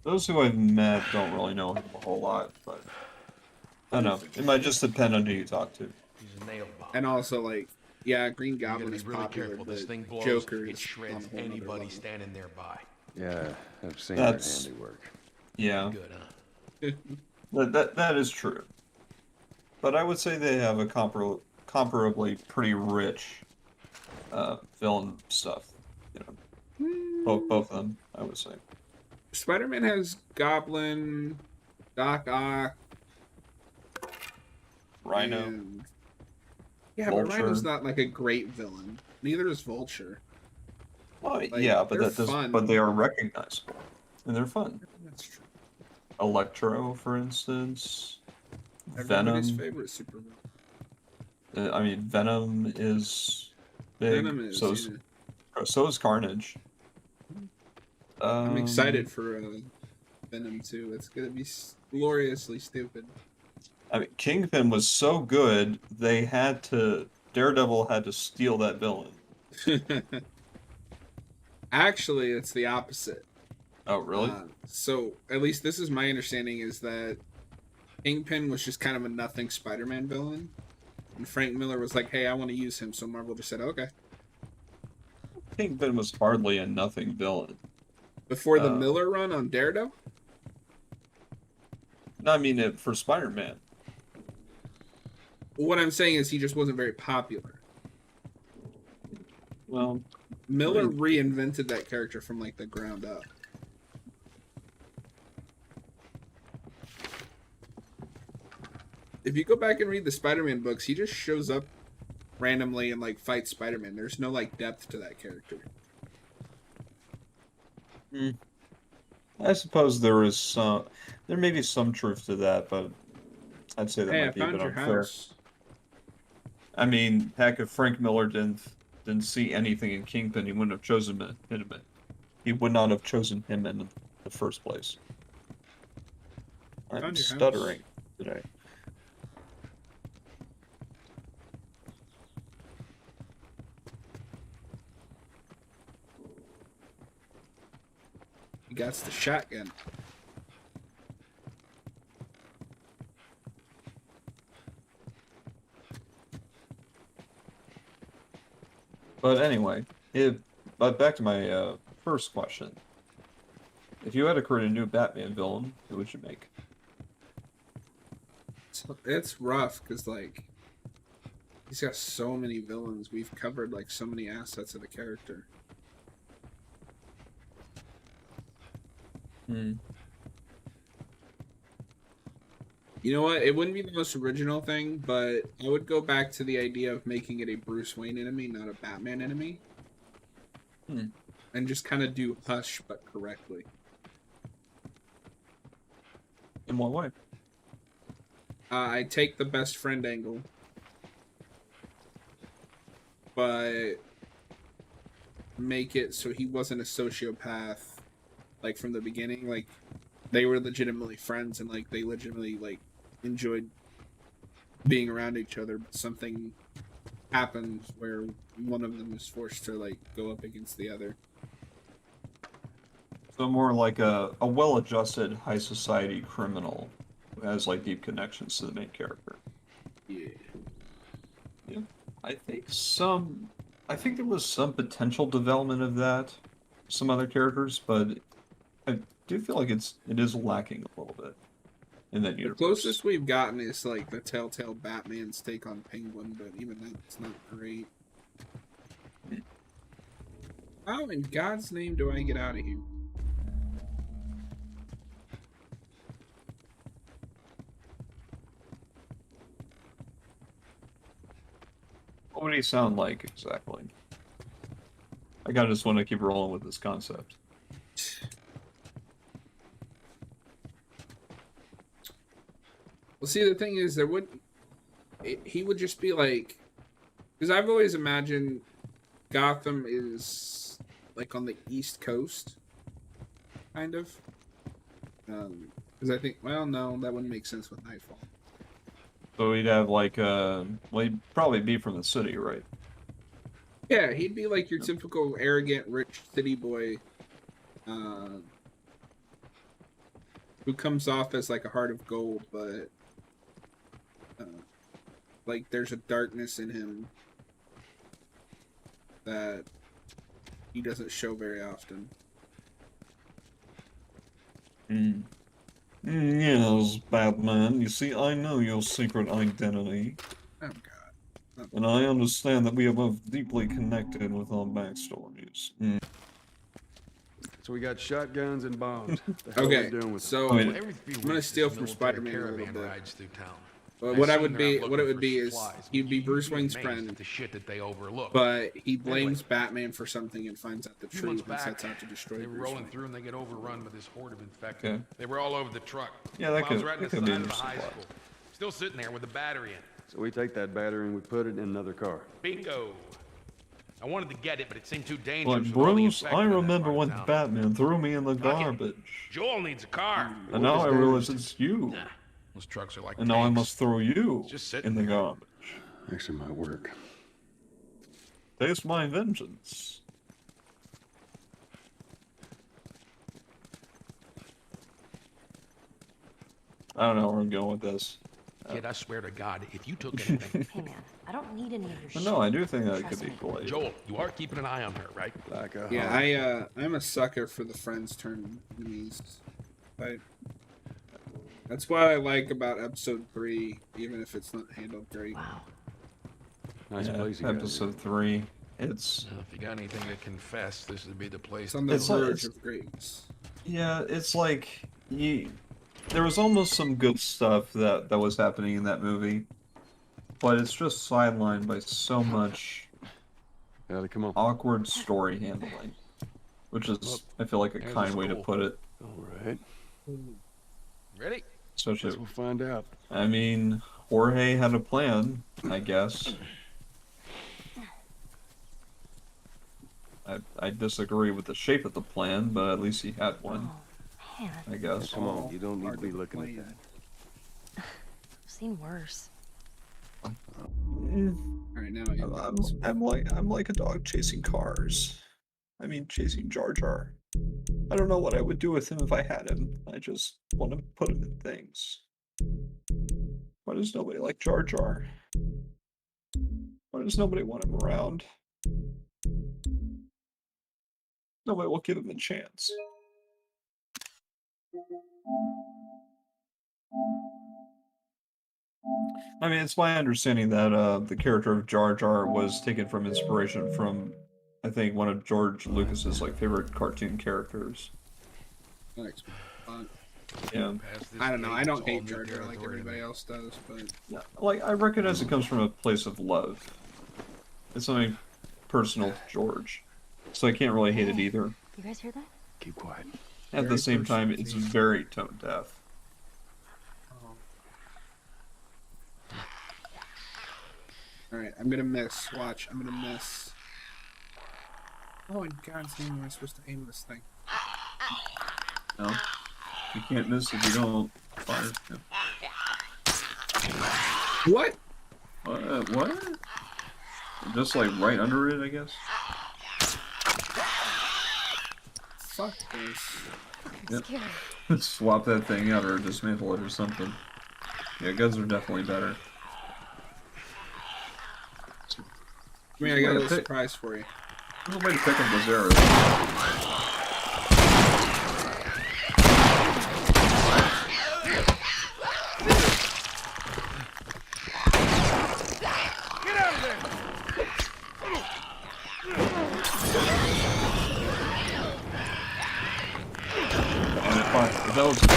Those who I've met don't really know him a whole lot, but I don't know. It might just depend on who you talk to. He's a nail bomb. And also, like, yeah, Green You gotta Goblin be is really popular, careful. but This thing blows, Joker it is shreds on a whole nother anybody level. standing nearby. Yeah, I've seen That's- their handiwork. Yeah, Good, huh? that is true. But I would say they have a comparably pretty rich villain stuff. You know, both of them, I would say. Spider-Man has Goblin, Doc Ock, Rhino. and... Yeah, Vulture. but Rhino's not like a great villain. Neither is Vulture. Well, Like, yeah, but they're that does. fun. But they are recognizable, and they're fun. That's true. Electro, for instance. Everybody's Venom. favorite supervillain. I mean, Venom is big. Venom is. so is Carnage. I'm excited for Venom 2. It's gonna be gloriously stupid. I mean, Kingpin was so good, Daredevil had to steal that villain. Actually, it's the opposite. Oh, really? So, at least this is my understanding, is that Kingpin was just kind of a nothing Spider-Man villain. And Frank Miller was like, hey, I want to use him. So Marvel just said, okay. Kingpin was hardly a nothing villain. Before the Miller run on Daredevil? No, I mean, for Spider-Man. What I'm saying is he just wasn't very popular. Well, Miller reinvented that character from, like, the ground up. If you go back and read the Spider-Man books, he just shows up randomly and, like, fights Spider-Man. There's no, like, depth to that character. I suppose there may be some truth to that, but I'd say that Hey, I might be a found bit your unfair. house. I mean, heck, if Frank Miller didn't see anything in Kingpin, he wouldn't have chosen him. He would not have chosen him in the first place. I'm Found your stuttering today. He got the shotgun. But anyway, but back to my first question. If you had to create a new Batman villain, who would you make? It's rough because, like, he's got so many villains. We've covered, like, so many assets of the character. You know what? It wouldn't be the most original thing, but I would go back to the idea of making it a Bruce Wayne enemy, not a Batman enemy. And just kind of do Hush, but correctly. In what way? I take the best friend angle, but make it so he wasn't a sociopath, like, from the beginning. Like, they were legitimately friends, and, like, they legitimately, like, enjoyed being around each other, but something happens where one of them is forced to, like, go up against the other. So more like a well-adjusted high society criminal who has, like, deep connections to the main character. Yeah. Yeah. I think there was some potential development of that, some other characters, but I do feel like it is lacking a little bit in that universe. The closest we've gotten is, like, the Telltale Batman's take on Penguin, but even that's not great. How in God's name do I get out of here? What would he sound like exactly? I kinda just want to keep rolling with this concept. Well, see, the thing is, he would just be like, because I've always imagined Gotham is like on the East Coast, kind of. Because I think, well, no, that wouldn't make sense with Nightfall. So he'd have like, well, he'd probably be from the city, right? Yeah, he'd be like your typical arrogant, rich city boy, who comes off as like a heart of gold, but like there's a darkness in him that he doesn't show very often. Yes, Batman. You see, I know your secret identity. Oh God. And I understand that we are both deeply connected with our backstories. So we got shotguns and bombs. The hell Okay, we doing with so Oh, I'm wait. gonna steal from Spider-Man a little caravan bit. rides through town. But I what assume they're out it looking would for be is supplies, he'd but be you'd Bruce be Wayne's amazed friend, at the shit that they overlook. but he blames Anyway. Batman for something and finds out the A few truth months and back, sets out to destroy they were Bruce rolling Wayne. through and they get overrun by this horde of infected. Okay. They were all over the truck. Yeah, that Clouds could- right in that the could be side of the interesting high plot. school. Still sitting there with the battery in it. So we take that battery and we put it in another car. Bingo. I wanted to get it, but it seemed too dangerous. Like, with all the Bruce, infected I in that remember part of when town. Batman threw me in the Fuck it. garbage. Joel needs a car. And now I What is realize damaged? it's you. Nah, those trucks are like And now I tanks. must throw you Just sitting in the there. garbage. Actually, might work. Taste my vengeance. I don't know where I'm going with this. Kid, I swear to God, if you took anything... Hey man, I don't need any of your But shit. no, I do think that Trust could be me. played. Joel, you are keeping an eye on her, right? Like a Yeah, I'm a sucker for the friends turn enemies. That's what I like about episode 3, even if it's not handled great. Wow. nice Yeah, place you got episode 3. It's If you got anything to confess, this would be the place. It's on the It's like- verge it's- of greatness. yeah, it's like there was almost some good stuff that was happening in that movie, but it's just sidelined by so much here. Ellie, come on. awkward story handling, which is I feel like a There's a kind way to school. put it. All right. Ready? Guess Especially, we'll find out. I mean, Jorge had a plan, I guess. I disagree with the shape of the plan, but at least he had one, Man, I guess. Come on, you don't need to Hard be to looking plan. at that. I've seen worse. Alright, now I I'm like a dog chasing cars. I mean, chasing Jar Jar. I don't know what I would do with him if I had him. I just want to put him in things. Why does nobody like Jar Jar? Why does nobody want him around? Nobody will give him a chance. I mean, it's my understanding that the character of Jar Jar was taken from inspiration from, I think, one of George Lucas's like favorite cartoon characters. Thanks. Yeah, Past this I don't know. gate, I it's don't all hate new Jar Jar like territory to everybody me. else does, but yeah. Like I recognize it comes from a place of love. It's something personal to George, so I can't really hate it either. You guys hear that? Keep quiet. At the Very same time, personal it's to you. very tone deaf. alright, I'm gonna miss. Watch, I'm gonna miss. Oh, in God's name, am I supposed to aim this thing? No, you can't miss if you don't fire. What? What? Just like right under it, I guess. Fuck this. Yep. Scary. Swap that thing out or dismantle it or something. Yeah, guns are definitely better. I mean, I got a little Pick- surprise for you. There's a way to pick up those arrows. Get out of there! And if that was a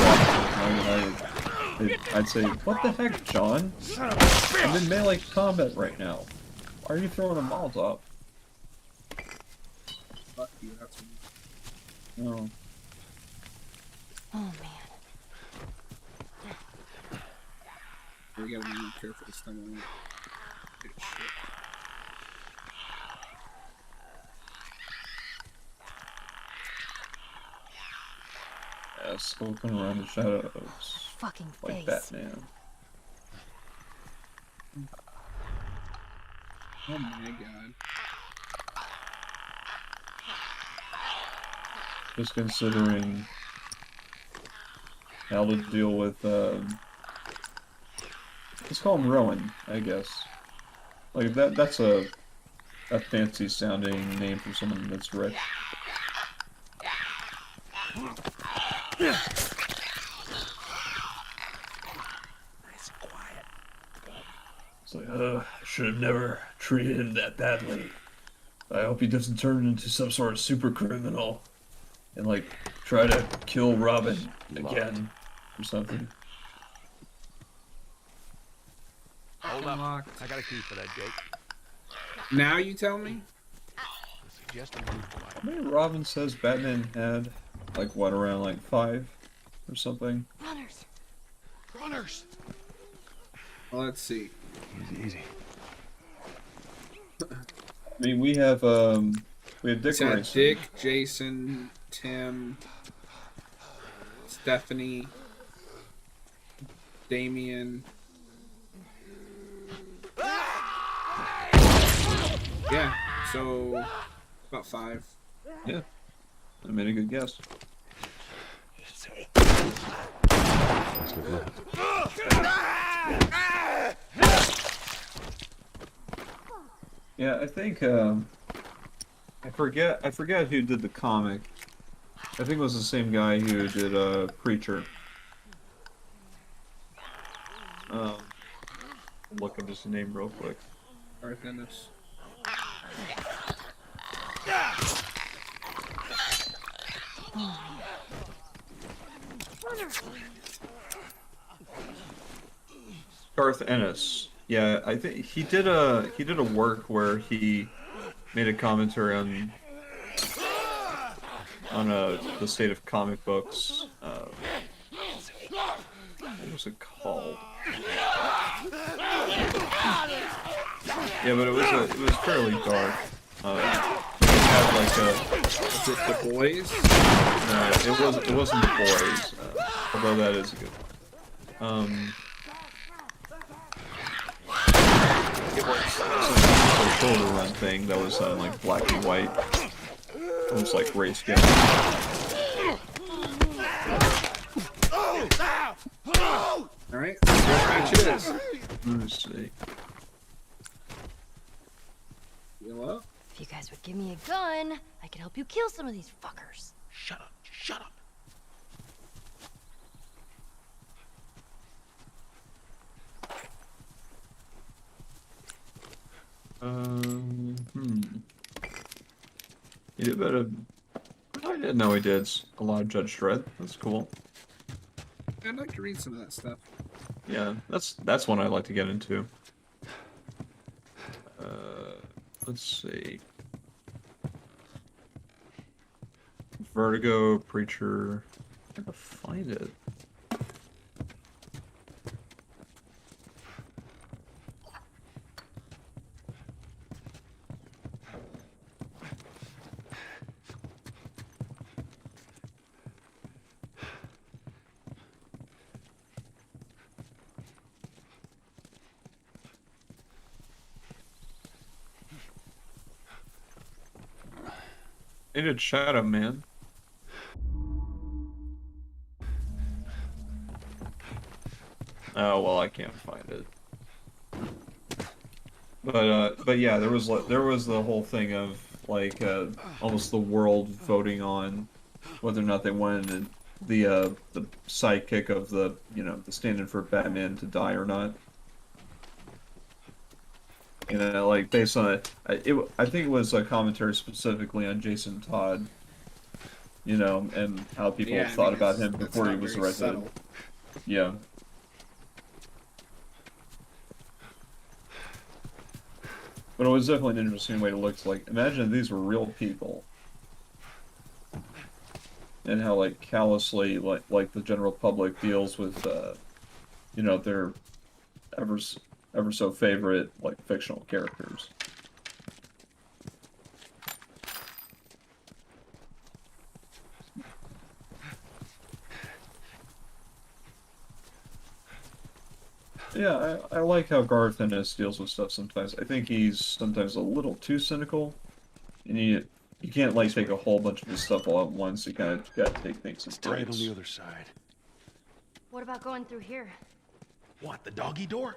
I'd say, what the heck, John? I'm in melee combat right now. Why are you throwing a Molotov? Fuck you, that's me. No. Oh man. We gotta be more careful this time around. Good shit. Yeah, skulking around the shadows. Fucking Like face. Batman. Oh my god. Just considering how to deal with, let's call him Rowan, I guess. Like, that's a fancy sounding name for someone that's rich. It's like, I should have never treated him that badly. I hope he doesn't turn into some sort of super criminal and, like, try to kill Robin again or something. Hold up. I got a key for that, Jake. Now you tell me? Just a move quiet. How many Robin says Batman had? Like, what, around, like, 5 or something? Runners. Runners! Well, let's see. Easy, easy. I mean, we have Dick It's got Grayson. Dick, Jason, Tim, Stephanie, Damien. Yeah, so about 5. Yeah. I made a good guess. Let's go look. Yeah, I think I forget who did the comic. I think it was the same guy who did Preacher. Look up his name real quick. Garth Ennis. Garth Ennis. Yeah, I think he did a work where he made a commentary on the state of comic books. What was it called? Yeah, but it was fairly dark. It had like a. Is it The Boys? No, it wasn't The Boys. Although that is a good one. It was a shoulder run thing that was like black and white, almost like grayscale. All right, what match it is? Let's see. Hello? If you guys would give me a gun, I could help you kill some of these fuckers. Shut up. Shut up. He did better. I didn't know he did a lot of Judge Dredd. That's cool. I'd like to read some of that stuff. Yeah, that's one I'd like to get into. Let's see. Vertigo, Preacher. I gotta find it. It did Shadow Man. Oh well, I can't find it. But yeah, there was the whole thing of like almost the world voting on whether or not they wanted the sidekick of the the stand-in for Batman to die or not. Like based on it, I think it was a commentary specifically on Jason Todd, and how people thought about him before he was arrested. Subtle. Yeah. But it was definitely an interesting way to look. Like, imagine if these were real people, and how like callously like the general public deals with you know, their ever ever so favorite like fictional characters. Yeah, I like how Garth Ennis deals with stuff sometimes. I think he's sometimes a little too cynical, and you can't like take a whole bunch of his stuff all at once. You kind of got to take things in It's tight on breaks. the other side. What about going through here? What, the doggy door?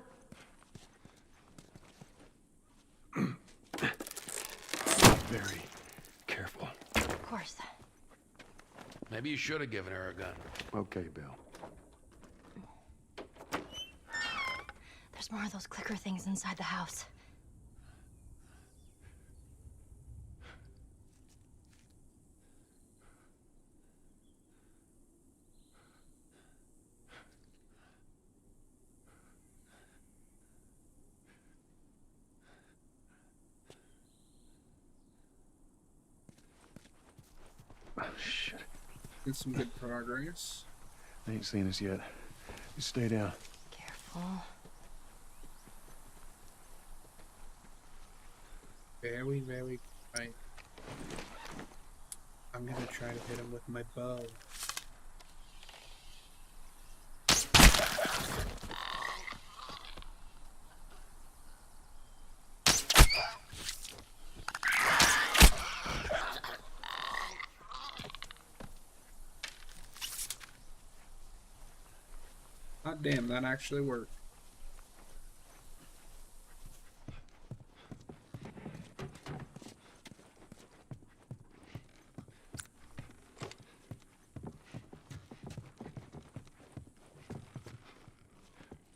Very careful. Of course. Maybe you should have given her a gun. Okay, Bill. There's more of those clicker things inside the house. Oh, shit. Get some good progress. They ain't seen us yet. You stay down. Careful. Very, very quiet. I'm gonna try to hit him with my bow. God damn, that actually worked.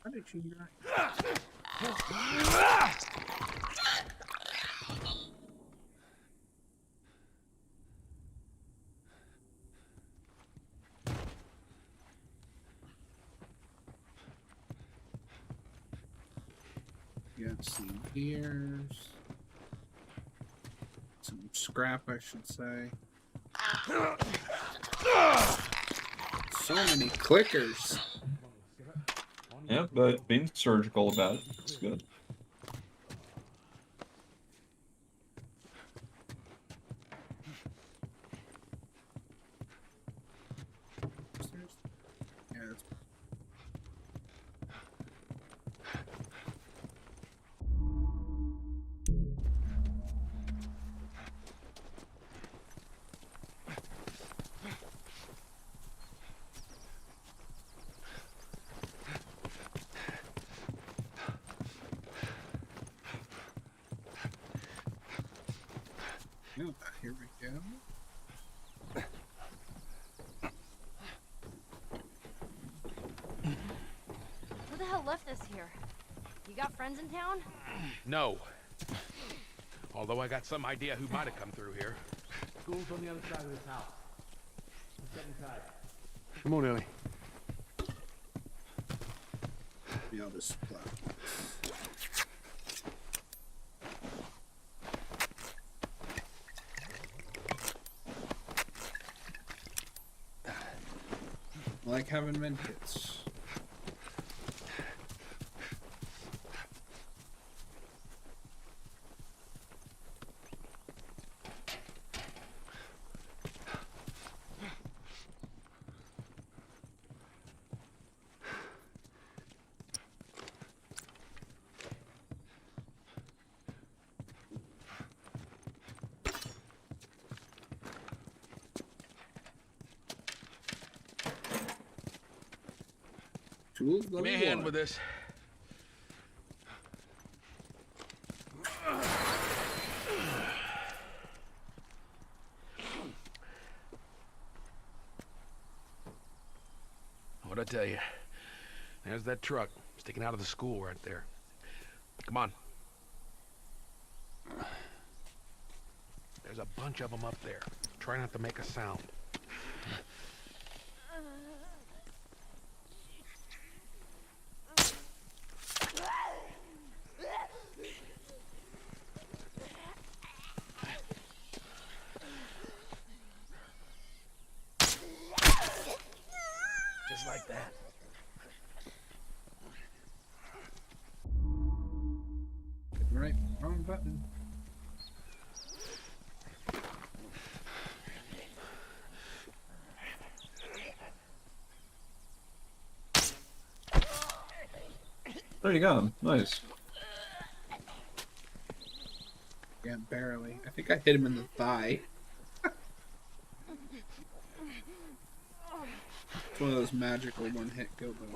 How did you not? Got some gears. Some scrap, I should say. So many clickers. Yeah, but being surgical about it, it's good. Yeah, that's... Yep, here we go. Who the hell left this here? You got friends in town? No. Although I got some idea who might have come through here. School's on the other side of this house. Let's get inside. Come on, Ellie. Be able to supply. I like having med kits. Tools, Give me a hand with this. What'd I tell you? There's that truck sticking out of the school right there. Come on. There's a bunch of them up there. Try not to make a sound. button. There you go. Nice. Yeah, barely. I think I hit him in the thigh. It's one of those magical one-hit go-go.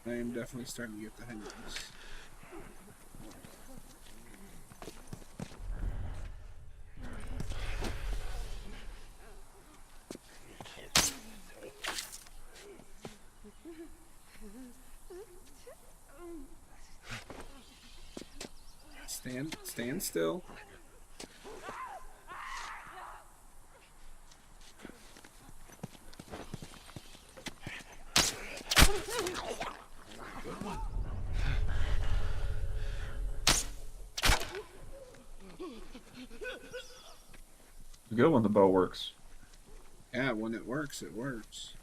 I am definitely starting to get the hang of this. Stand still. Good when the bow works. Yeah, when it works, it works.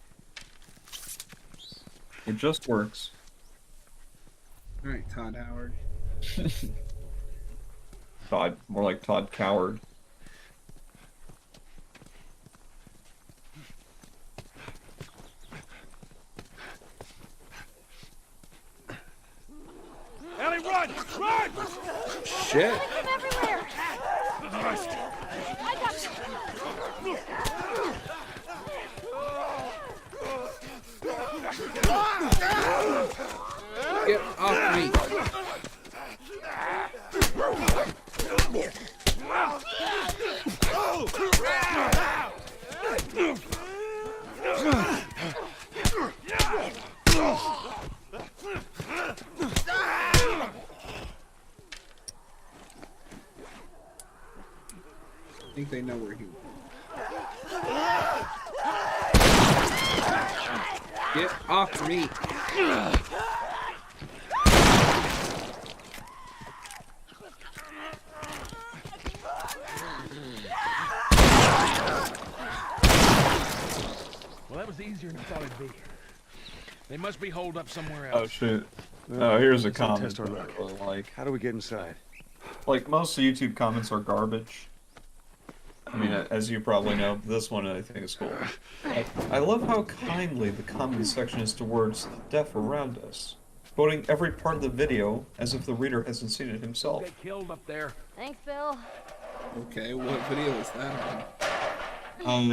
It just works. Alright, Todd Howard. Todd, more like Todd Coward. Ellie, run! Run! Shit! I'm everywhere! I got you! Get off me! I think they know where he went. Get off me! Well, that was easier than I thought it'd be. They must be holed up somewhere Oh else. shit. Oh, here's a Let's comment. test our luck. Like, How do we get inside? most YouTube comments are garbage. I mean, as you probably know, this one I think is cool. I love how kindly the comment section is towards the deaf around us, quoting every part of the video as if the reader hasn't seen it himself. Get killed up there. Thanks, Bill. Okay, what video is that on?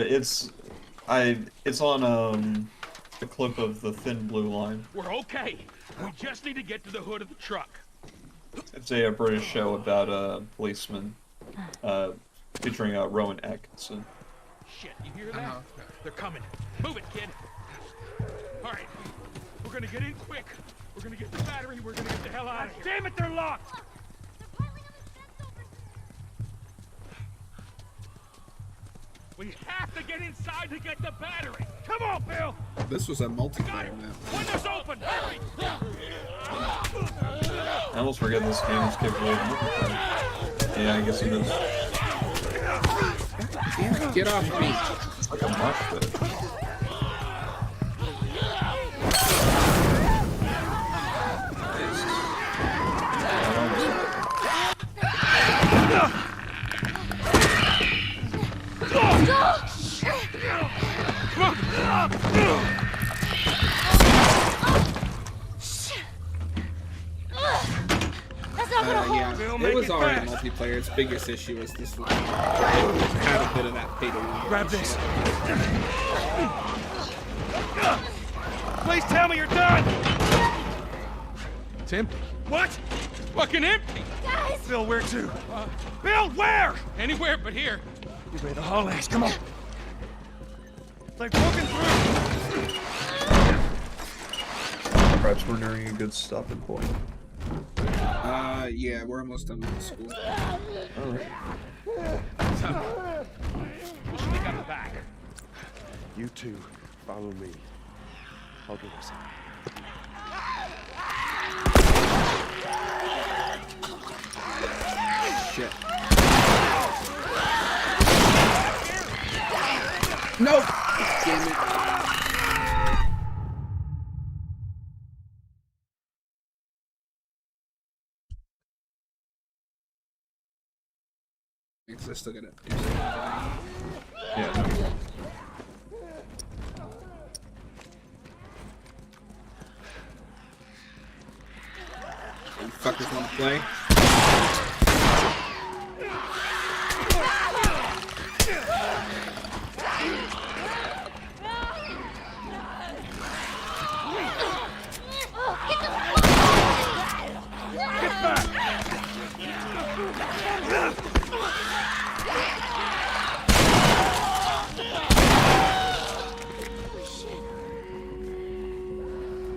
It's on the clip of the thin blue line. We're okay. We just need to get to the hood of the truck. It's a British show about a policeman, featuring Rowan Atkinson. Shit, you hear that? They're coming. Move it, kid. All right, we're gonna get in quick. We're gonna get the battery. We're gonna get the hell out of here. Damn it, they're locked! We have to get inside to get the battery. Come on, Bill! This was a multiplayer map. Windows open. Hurry! I almost forget this game is capable of multiplayer. Yeah, I guess it is. Damn it, get off me! It's like a mosh pit. That's not gonna hold! Yeah, it was already multiplayer. Its biggest issue was this one. It had a bit of that pay to win. Grab this. Please tell me you're done! It's empty. What? Fucking empty. Guys! Bill, where to? Bill, where? Anywhere but here. You made the hallways, come on. They've broken through! Perhaps we're nearing a good stopping point. Yeah, we're almost done with the school. Alright. We should have got the back. You two, follow me. I'll get us Shit. No! Damn it. Because I still gotta do something. Yeah. You fuckers want to play?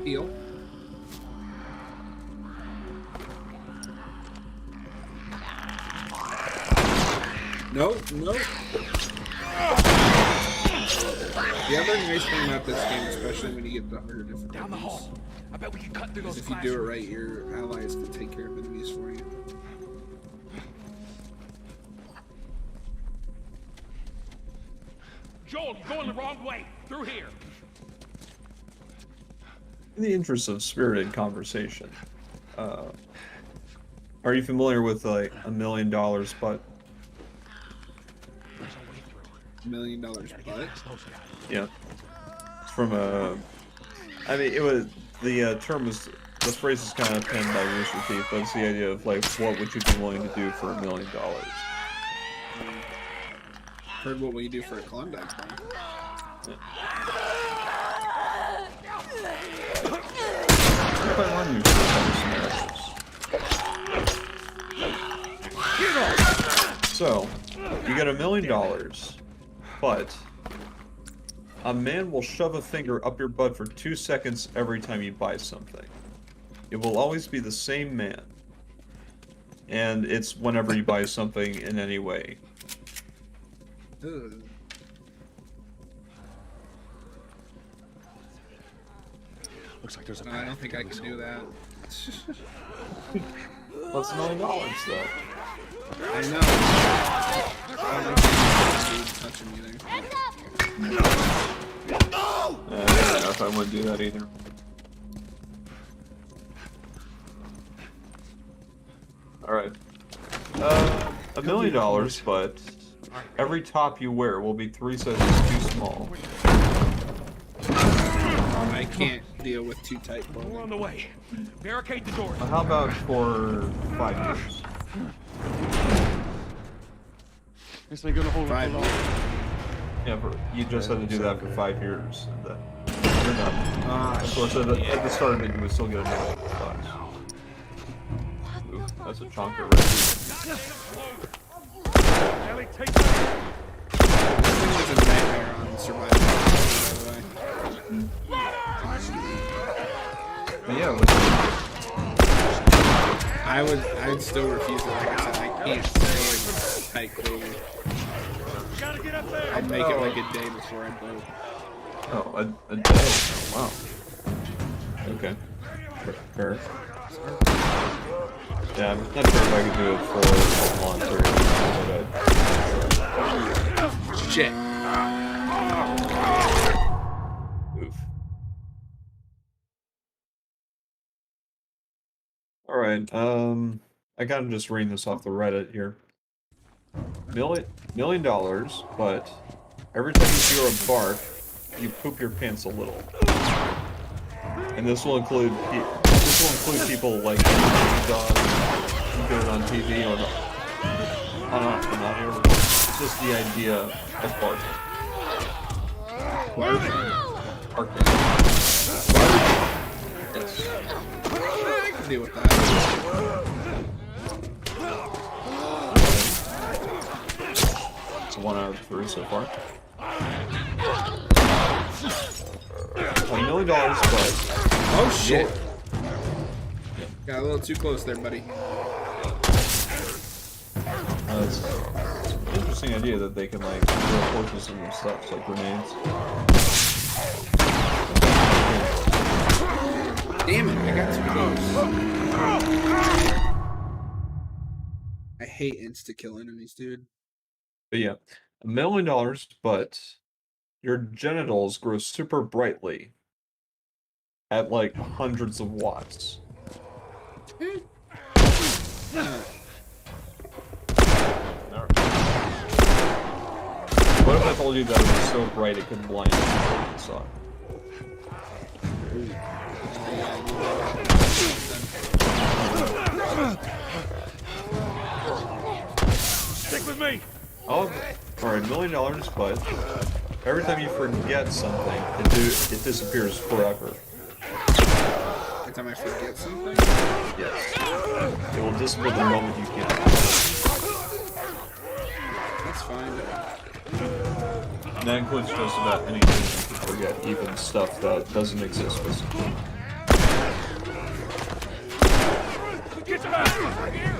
Heal. Nope, nope. The other nice thing about this game, especially when you get the harder difficulties, Down the hall. I bet we can cut through is those if you do it right, your allies can take care of enemies for you. Joel, you're going the wrong way. Through here. In the interest of spirited conversation, are you familiar with like $1 million but? $1 million butt? Yeah. It's from a. I mean, it was the term was the phrase is kind of penned by Rooster Teeth, but it's the idea of like, what would you be willing to do for $1 million? Heard what will you do for a Klondike bar? If I run you so, you get $1 million, but a man will shove a finger up your butt for 2 seconds every time you buy something. It will always be the same man. And it's whenever you buy something in any way. Ugh. Looks like there's a No, I don't think I can do that. What's $1 million, though? I know. I don't think it's touching me there. I don't know if I would do that either. Alright. $1 million, but every top you wear will be 3 sizes too small. I can't deal with too tight We're clothing. on the way. Barricade the doors. How about for 5 years? This ain't gonna hold up 5 for long. Yeah, you just had to do that for 5 years, and then you're done. Of course, at the start of it, you would still get $1 million. Ooh, that's a chonker right there. Ellie, take that. This is a nightmare on survival, by the way. But yeah, I'd still refuse it. Like I said, I can't stay in tight clothing. Gotta get up there. I'd make it like a day before I vote. oh, a day. Wow. Okay. Fair. Yeah, I'm not sure if I could do it for a month or Shit. oof. Alright, I kind of just reading this off the Reddit here. $1 million, but every time you hear a bark, you poop your pants a little. And this will include people like dogs who do it on TV or not here. It's just the idea of barking. Barking. Yes. I can deal with that. It's 1 out of 3 so far. $1 million, but Oh shit. Got a little too close there, buddy. it's an interesting idea that they can like throw torches and stuff like grenades. Damn it, I got too close. I hate insta-kill enemies, dude. But yeah, $1 million, but your genitals grow super brightly at like hundreds of watts. What if I told you that it was so bright it could blind you before you saw it? Stick with me. Oh, for $1 million, but every time you forget something, it disappears forever. Every time I forget something? Yes. It will disappear the moment you can. That's fine. And that includes just about anything you can forget, even stuff that doesn't exist physically. Get your ass here.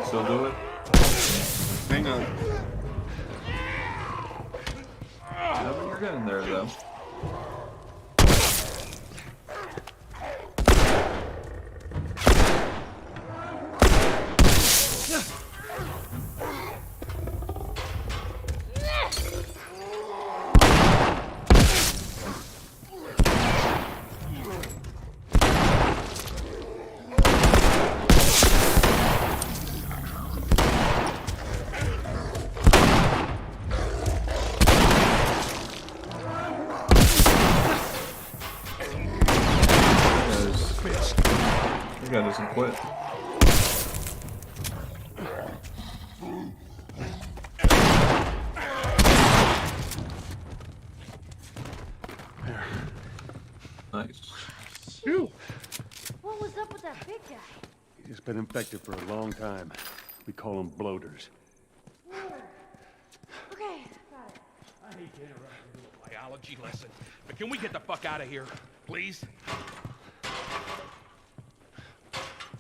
Still do it? Hang on. Yeah, but you're getting there, though. That guy doesn't quit. Nice. Shoot. What was up with that big guy? He's just been infected for a long time. We call them bloaters. Okay, got it. I hate to interrupt your little biology lesson, but can we get the fuck out of here, please?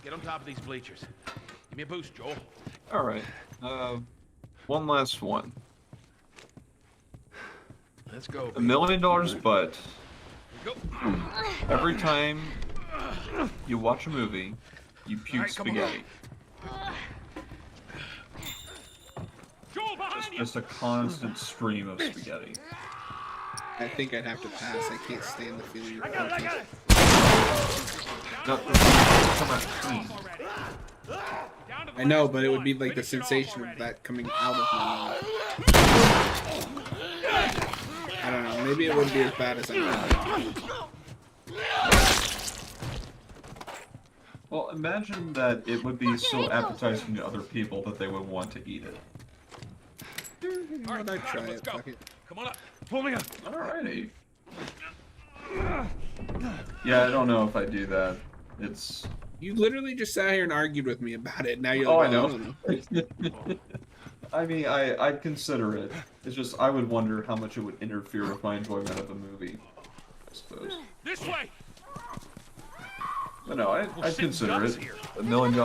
Get on top of these bleachers. Give me a boost, Joel. Alright. One last one. Let's go. $1 million, but Go. every time you watch a movie, you puke Alright, come on. spaghetti. Joel, behind you! Just a constant stream of spaghetti. I think I'd have to pass. I can't stand the feeling of I got it. I got it. No, come on. I know, but it would be like the sensation of that coming out of my mouth. I don't know. Maybe it wouldn't be as bad as I thought. Well, imagine that it would be so appetizing to other people that they would want to eat it. I'd try Let's it. go. Fuck it. Come on up. Pull me up. Alrighty. Yeah, I don't know if I do that. It's... You literally just sat here and argued with me about it. Now you're Oh, like, I know. don't know. I mean, I'd consider it. It's just, I would wonder how much it would interfere with my enjoyment of the movie, I suppose. This way. But no, I'd consider guns it. here. $1 million.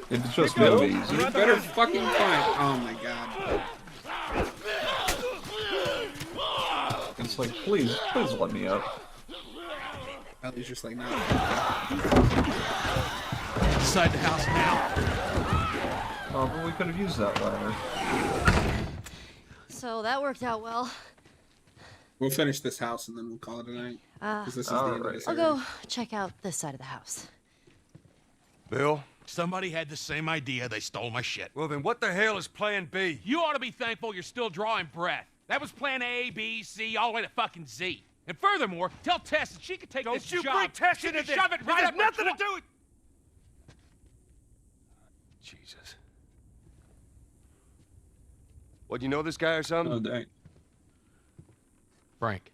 If it's just movies. You better fucking find. Oh my god. It's like, please let me up. Ellie's just like, no. Inside the house now. Oh, but we could have used that ladder. So that worked out well. We'll finish this house and then we'll call it a night. Because this is the end of this I'll area. go check out this side of the house. Bill? Somebody had the same idea. They stole my shit. Well, then what the hell is Plan B? You ought to be thankful you're still drawing breath. That was plan A, B, C, all the way to fucking Z. And furthermore, tell Tess that she could take this job. Don't you bring Tess She into could this. shove it right This up has nothing to do with... Jesus. What, you know this guy or something? Oh, dang. Frank.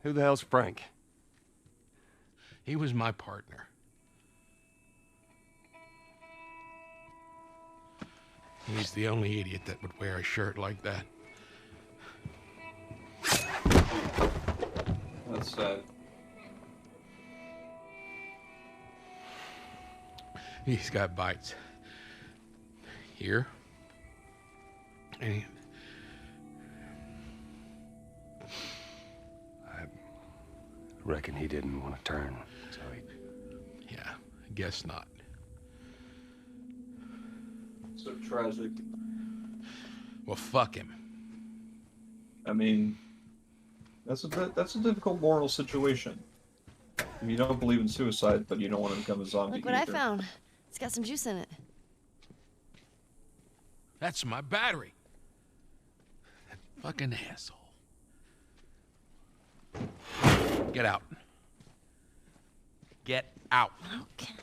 Who the hell's Frank? He was my partner. He's the only idiot that would wear a shirt like that. That's sad. He's got bites. Here. And I reckon he didn't want to turn, so he... yeah, I guess not. So tragic. Well, fuck him. I mean, that's a difficult moral situation. If you don't believe in suicide, but you don't want to become a zombie Look what I either. found. It's got some juice in it. That's my battery. That fucking asshole. Get out. Get out. Okay.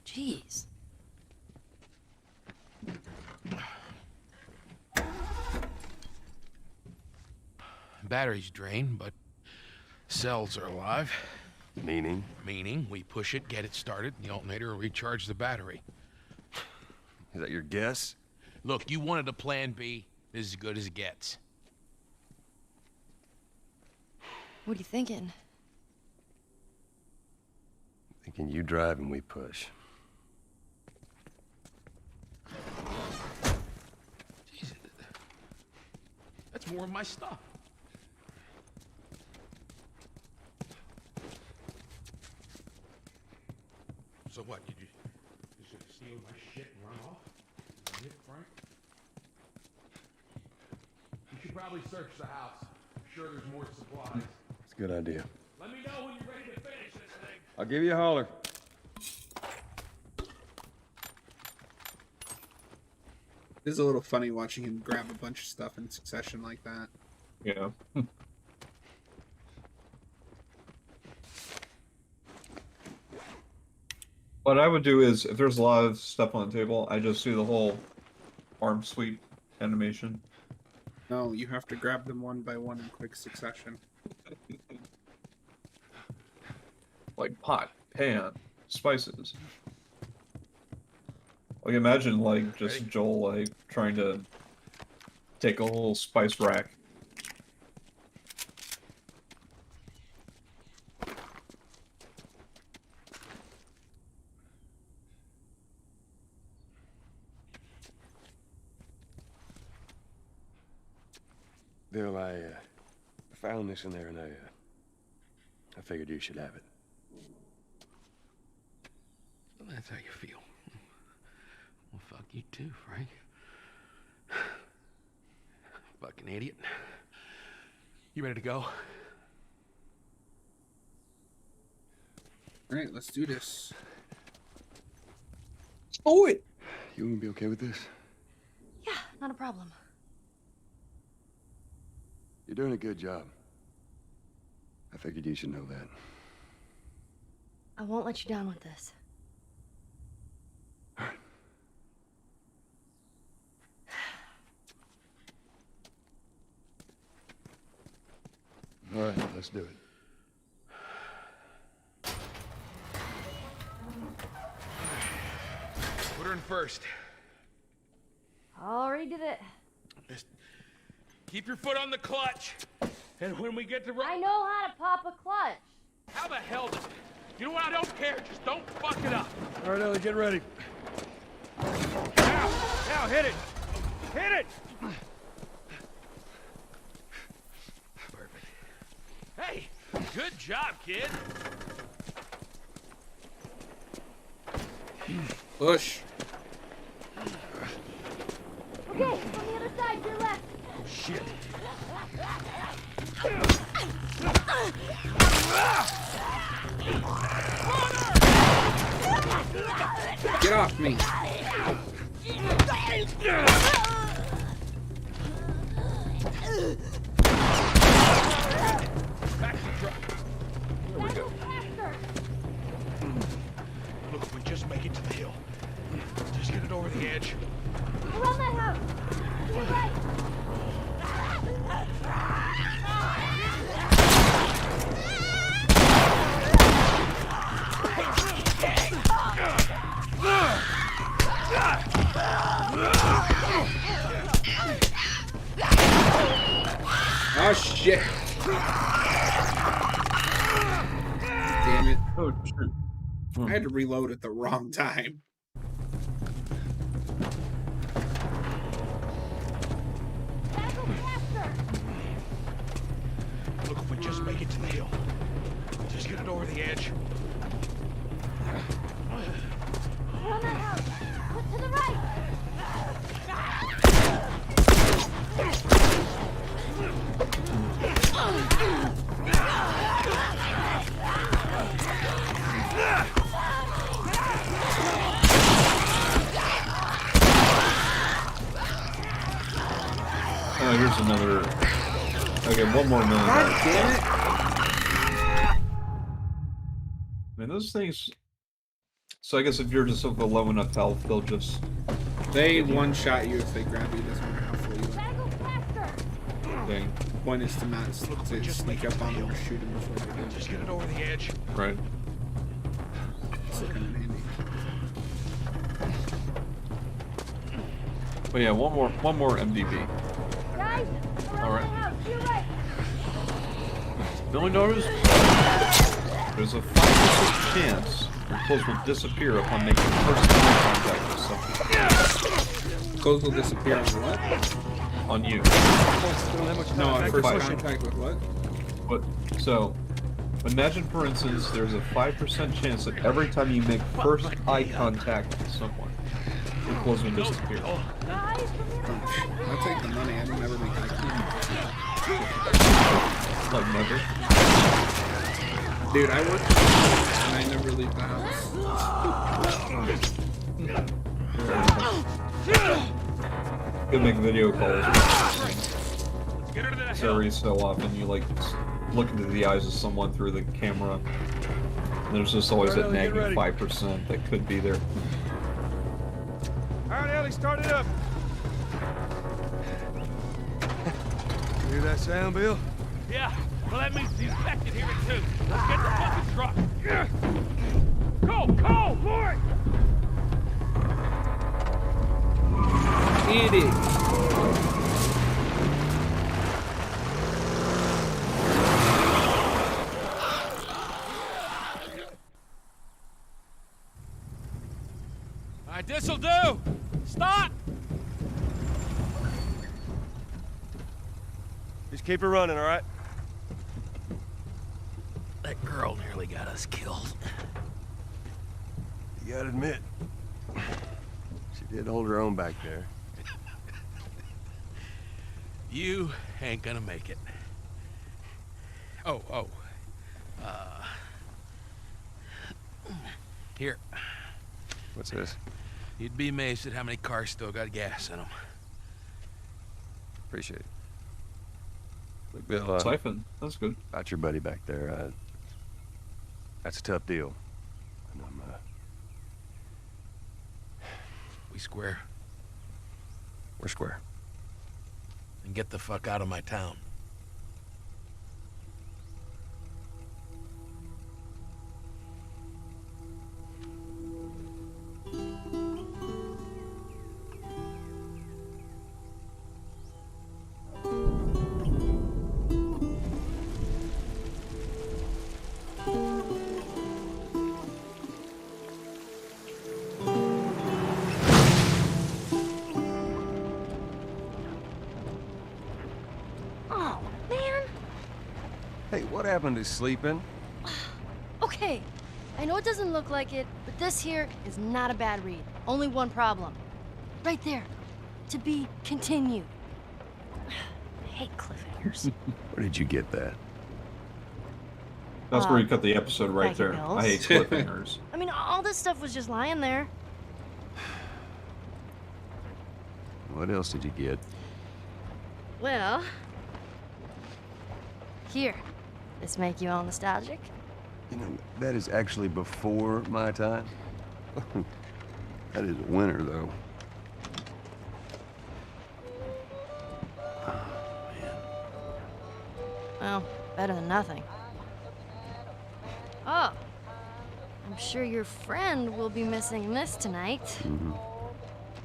Jeez. Battery's drained, but cells are alive. Meaning? Meaning, we push it, get it started, the alternator will recharge the battery. Is that your guess? Look, you wanted a plan B. This is as good as it gets. What are you thinking? Thinking you drive and we push. Jesus. That's more of my stuff. So what, you just steal my shit and run off? Is that it, Frank? You should probably search the house. I'm sure there's more supplies. It's a good idea. Let me know when you're ready to finish this thing. I'll give you a holler. It is a little funny watching him grab a bunch of stuff in succession like that. Yeah. What I would do is, if there's a lot of stuff on the table, I just do the whole arm sweep animation. No, you have to grab them one by one in quick succession. Like pot, pan, spices. Like imagine like just Joel like trying to take a whole spice rack. Bill, I found this in there and I figured you should have it. Well, that's how you feel. Well, fuck you too, Frank. Fucking idiot. You ready to go? Alright, let's do this. Oh it! You gonna be okay with this? Yeah, not a problem. You're doing a good job. I figured you should know that. I won't let you down with this. All right, let's do it. Put her in first. Already did it. Just keep your foot on the clutch. And when we get to I know how to pop a clutch. How the hell does it? You know what? I don't care. Just don't fuck it up. All right, Ellie, get ready. Now, hit it! Hit it! Perfect. Hey, good job, kid. Push. Okay, on the other side, to your left. Oh, shit. Get off me. Back to the truck. There we go. Look, if we just make it to the hill, just get it over the edge. Around that house. To your right. Oh shit. Damn it. Oh shoot. I had to reload at the wrong time. Look, if we just make it to the hill, just get it over the edge. Around that house. Look to the right. Oh, here's another. Okay, one more million. God damn it! I mean, those things. So I guess if you're just of a low enough health, they'll just. They one-shot you if they grab you. Doesn't matter how full you are. Dang. The point is to not to sneak up on them or shoot them before they do. Just get it over the edge. Right. It's looking handy. But yeah, one more MDB. Guys, All right. right. $1 million. There's a 5% chance your clothes will disappear upon making first contact with something. Clothes will disappear on what? On you. No, on first Fire. contact with what? But so, imagine for instance, there's a 5% chance that every time you make first eye contact with someone, your clothes will disappear. Guys, I'll take the money. I don't ever make eye contact. Like never. Dude, I work and I never leave the house. You make video calls. Get her to the So every so often you like look into the eyes of someone through the camera. And there's just always that nagging 5% that could be there. All right, Ellie, start it up. You hear that sound, Bill? Yeah, well that means the infected hear it too. Let's get the fucking truck. Yeah. Go, for it! Eat it. All right, this'll do. Stop! Just keep her running, all right? That girl nearly got us killed. You gotta admit, she did hold her own back there. You ain't gonna make it. Oh. Here. What's this? You'd be amazed at how many cars still got gas in them. Appreciate it. Look, Bill, Siphon. That's good. about your buddy back there, that's a tough deal. And We square. we're square. And get the fuck out of my town. Oh, man. Hey, what happened to sleeping? Okay, I know it doesn't look like it, but this here is not a bad read. Only one problem. Right there. To be continued. I hate cliffhangers. Where did you get that? That's where you cut the episode right thank you, there. Bills. I hate cliffhangers. I mean, all this stuff was just lying there. What else did you get? Well... Here. This make you all nostalgic? You know, that is actually before my time. That is a winner, though. Well, better than nothing. Oh. I'm sure your friend will be missing this tonight. Mm-hmm.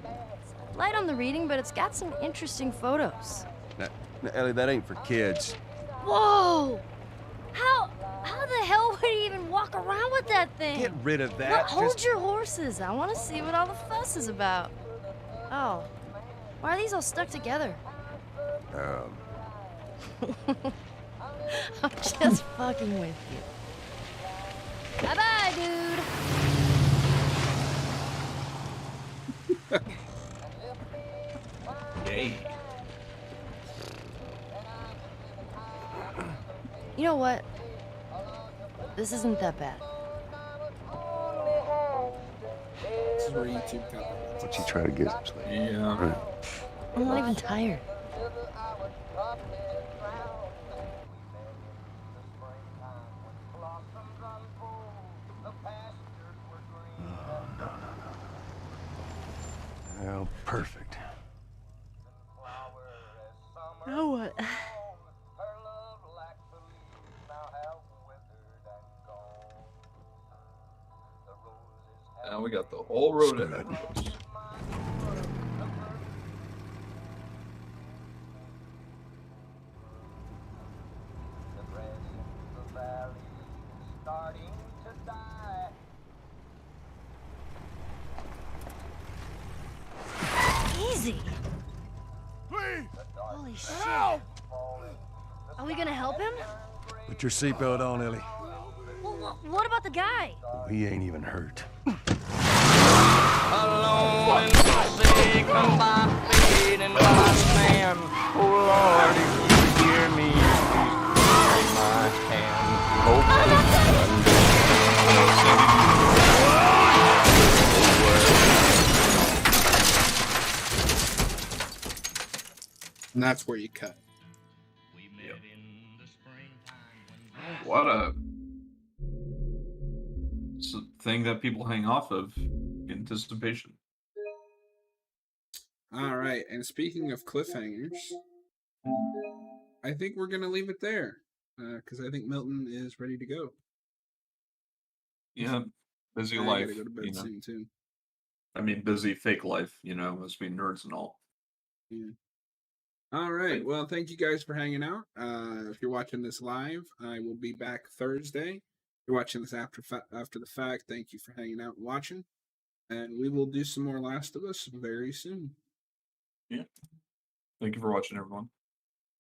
It's light on the reading, but it's got some interesting photos. Now, Ellie, that ain't for kids. Whoa! How the hell would he even walk around with that thing? Get rid of that. Look, hold Just- your horses. I want to see what all the fuss is about. Oh. Why are these all stuck together? I'm just fucking with you. Bye-bye, dude. Yay. You know what? This isn't that bad. This is where YouTube cut. What you try to get some sleep. Yeah. Right. I'm not even tired. Well, perfect. Now what? Now we got the whole road ahead of us. Easy. Please! Holy shit. Are we gonna help him? Put your seatbelt on, Ellie. Well, what about the guy? He ain't even hurt. Alone and forsaken by fate and by man. Oh Lord, if you hear me, please take my hand. And that's where you cut. What a thing that people hang off of. Anticipation. All right, and speaking of cliffhangers, I think we're gonna leave it there because I think Milton is ready to go. Yeah, busy I life. gotta go to bed You know, soon too. I mean, busy fake life. You know, us being nerds and all. Yeah. All right. Well, thank you guys for hanging out. If you're watching this live, I will be back Thursday. If you're watching this after the fact, thank you for hanging out and watching. And we will do some more Last of Us very soon. Yeah. Thank you for watching, everyone.